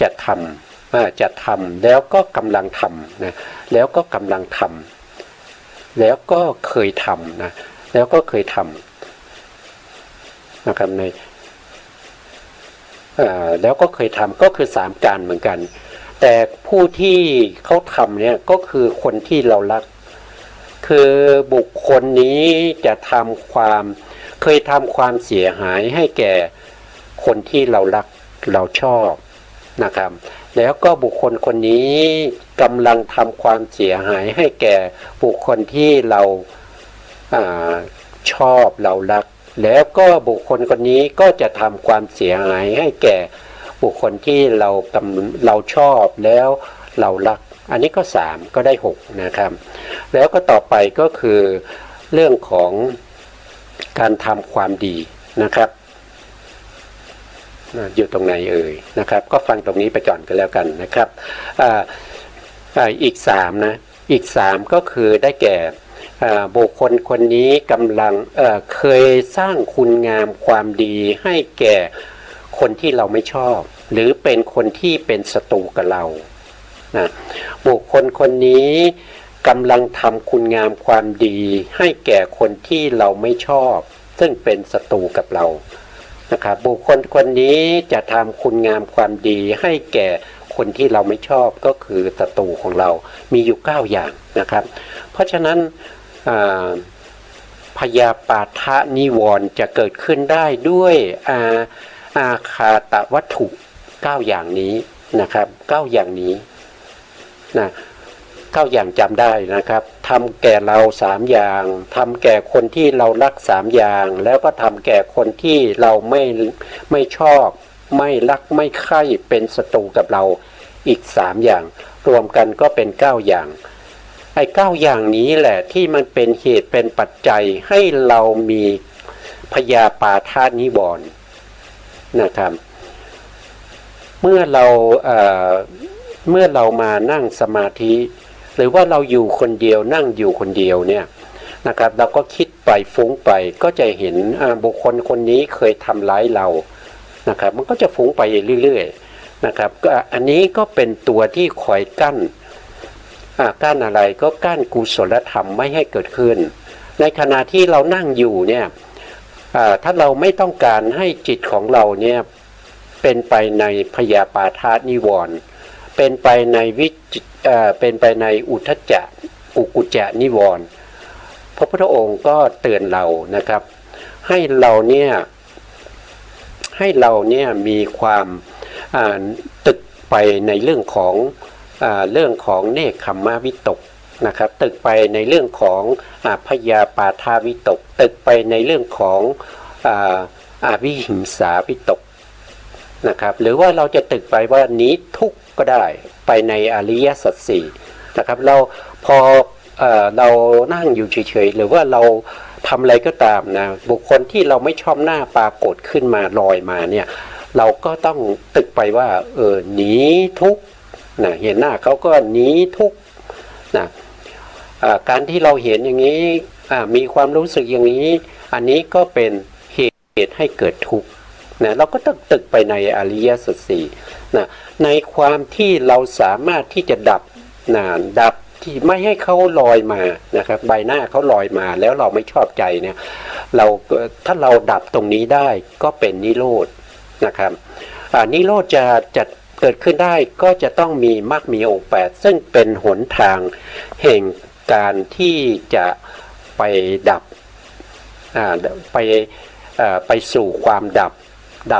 จะทำแล้วก็กำลังทำนะแล้วก็กำลังทำแล้วก็เคยทำนะแล้วก็เคยทำนะครับในแล้วก็เคยทำก็คือ3การเหมือนกันแต่ผู้ที่เขาทำเนี่ยก็คือคนที่เรารักคือบุคคลนี้จะเคยทำความเสียหายให้แก่คนที่เรารักเราชอบนะครับแล้วก็บุคคลคนนี้กำลังทำความเสียหายให้แก่บุคคลที่เราชอบเรารักแล้วก็บุคคลคนนี้ก็จะทำความเสียหายให้แก่บุคคลที่เราชอบแล้วเรารักอันนี้ก็3ก็ได้6นะครับแล้วก็ต่อไปก็คือเรื่องของการทำความดีนะครับอยู่ตรงไหนเอ่ยนะครับก็ฟังตรงนี้ไปก่อนกันแล้วกันนะครับอีก3นะอีก3ก็คือได้แก่บุคคลคนนี้กำลังเคยสร้างคุณงามความดีให้แก่คนที่เราไม่ชอบหรือเป็นคนที่เป็นศัตรูกับเรานะบุคคลคนนี้กำลังทำคุณงามความดีให้แก่คนที่เราไม่ชอบซึ่งเป็นศัตรูกับเรานะครับบุคคลคนนี้จะทำคุณงามความดีให้แก่คนที่เราไม่ชอบก็คือศัตรูของเรามีอยู่9อย่างนะครับเพราะฉะนั้นพยาปาทะนิวรณ์จะเกิดขึ้นได้ด้วยอาคาตวัตถุ9อย่างนี้นะครับ9อย่างนี้นะ9อย่างจำได้นะครับทำแก่เรา3อย่างทำแก่คนที่เรารัก3อย่างแล้วก็ทำแก่คนที่เราไม่ชอบไม่รักไม่ใคร่เป็นศัตรูกับเราอีก3อย่างรวมกันก็เป็น9อย่างไอ้9อย่างนี้แหละที่มันเป็นเหตุเป็นปัจจัยให้เรามีพยาปาทานิวรณ์นะครับเมื่อเรามานั่งสมาธิหรือว่าเราอยู่คนเดียวนั่งอยู่คนเดียวเนี่ยนะครับเราก็คิดไปฟุ้งไปก็จะเห็นบุคคลคนนี้เคยทำร้ายเรานะครับมันก็จะฟุ้งไปเรื่อยๆนะครับก็อันนี้ก็เป็นตัวที่คอยกั้นอะไรก็กั้นกุศลธรรมไม่ให้เกิดขึ้นในขณะที่เรานั่งอยู่เนี่ยถ้าเราไม่ต้องการให้จิตของเราเนี่ยเป็นไปในพยาปาทานิวรณ์เป็นไปในอุทธัจจะอุกุจจะนิวรณ์พระพุทธองค์ก็เตือนเรานะครับให้เราเนี่ยมีความตึกไปในเรื่องของเนกขัมมวิตก นะครับตึกไปในเรื่องของพยาปาทาวิตกตึกไปในเรื่องของวิหิงสาวิตกนะครับหรือว่าเราจะตึกไปว่านี้ทุกข์ก็ได้ไปในอริยสัจสี่นะครับเราพอเรานั่งอยู่เฉยๆหรือว่าเราทำอะไรก็ตามนะบุคคลที่เราไม่ชอบหน้าปรากฏขึ้นมาลอยมาเนี่ยเราก็ต้องตึกไปว่าหนีทุกข์นะเห็นหน้าเขาก็หนีทุกข์นะการที่เราเห็นอย่างนี้มีความรู้สึกอย่างนี้อันนี้ก็เป็นเหตุให้เกิดทุกข์นะเราก็ต้องตึกไปในอริยสัจสี่นะในความที่เราสามารถที่จะดับที่ไม่ให้เขาลอยมานะครับใบหน้าเขาลอยมาแล้วเราไม่ชอบใจเนี่ยถ้าเราดับตรงนี้ได้ก็เป็นนิโรธนะครับนิโรธจะเกิดขึ้นได้ก็จะต้องมีมรรคมีองค์8ซึ่งเป็นหนทางแห่งการที่จะไปดับไปสู่ความดั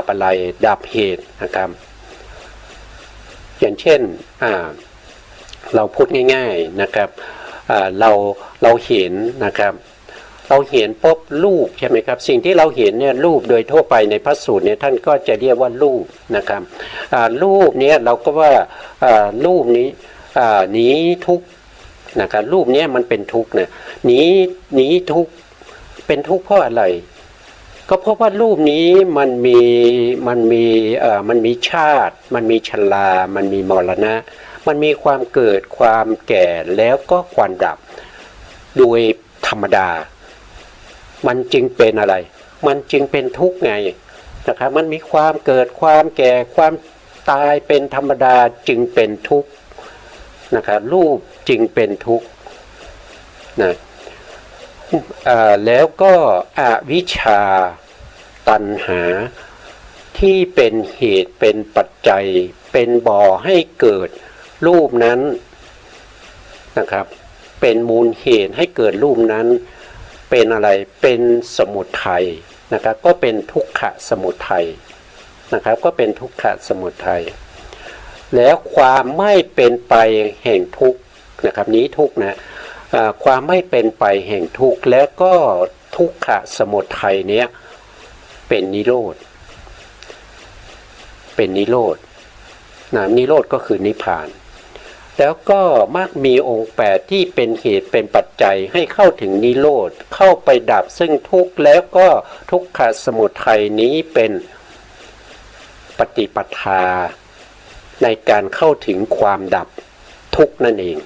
บอะไรดับเหตุนะครับอย่างเช่นเราพูดง่ายๆนะครับเราเห็นนะครับเราเห็นปุ๊บรูปใช่ไหมครับสิ่งที่เราเห็นเนี่ยรูปโดยทั่วไปในพระสูตรเนี่ยท่านก็จะเรียกว่ารูปนะครับรูปเนี้ยเราก็ว่ารูปนี้นี้ทุกข์นะครับรูปเนี้ยมันเป็นทุกข์เนี่ยนี้ทุกข์เป็นทุกข์เพราะอะไรก็เพราะว่ารูปนี้มันมีชาติมันมีชรามันมีมรณะมันมีความเกิดความแก่แล้วก็ความดับโดยธรรมดามันจึงเป็นอะไรมันจึงเป็นทุกข์ไงนะครับมันมีความเกิดความแก่ความตายเป็นธรรมดาจึงเป็นทุกข์นะครับรูปจึงเป็นทุกข์นะแล้วก็อวิชชาตัณหาที่เป็นเหตุเป็นปัจจัยเป็นบ่อให้เกิดรูปนั้นนะครับเป็นมูลเหตุให้เกิดรูปนั้นเป็นอะไรเป็นสมุทัยนะครับก็เป็นทุกขสมุทัยนะครับก็เป็นทุกขสมุทัยแล้วความไม่เป็นไปแห่งทุกข์นะครับนี้ทุกข์นะความไม่เป็นไปแห่งทุกข์แล้วก็ทุกขสมุทัยเนี้ยเป็นนิโรธเป็นนิโรธนะนิโรธก็คือนิพพานแล้วก็มักมีองค์8ที่เป็นเหตุเป็นปัจจัยให้เข้าถึงนิโรธเข้าไปดับซึ่งทุกข์แล้วก็ทุกขสมุทัยนี้เป็นปฏิปทาในการเข้าถึงความดับทุกข์นั่นเอง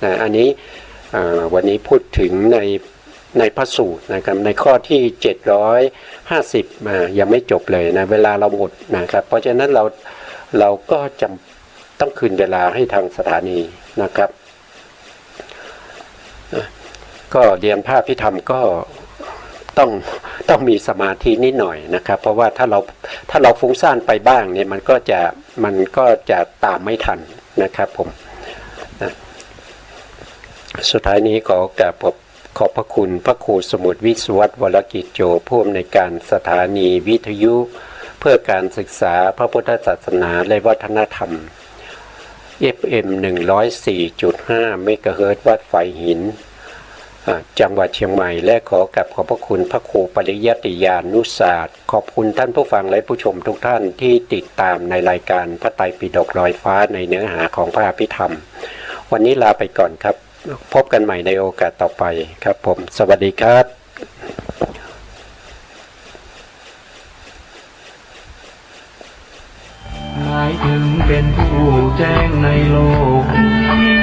นะอันนี้วันนี้พูดถึงในพระสูตรนะครับในข้อที่750ยังไม่จบเลยนะเวลาเราหมดนะครับเพราะฉะนั้นเราก็จำต้องคืนเวลาให้ทางสถานีนะครับก็เรียนภาพพิธรรมก็ต้องมีสมาธินิดหน่อยนะครับเพราะว่าถ้าเราฟุ้งซ่านไปบ้างเนี่ยมันก็จะตามไม่ทันนะครับผมสุดท้ายนี้ขอกราบขอบพระคุณพระครูสมุทรวิศวัตรวรกิจโจผู้อำนวยการสถานีวิทยุเพื่อการศึกษาพระพุทธศาสนาและวัฒนธรรม FM 104.5 เมกะเฮิรตซ์วัดไฝหินจังหวัดเชียงใหม่และขอกราบขอบพระคุณพระครูปริยัติญาณุศาสตร์ขอบคุณท่านผู้ฟังและผู้ชมทุกท่านที่ติดตามในรายการพระไตรปิฎกลอยฟ้าในเนื้อหาของพระอภิธรรมวันนี้ลาไปก่อนครับพบกันใหม่ในโอกาสต่อไปครับผมสวัสดีครับหมายถึงเป็นผู้แจ้งในโลกนี้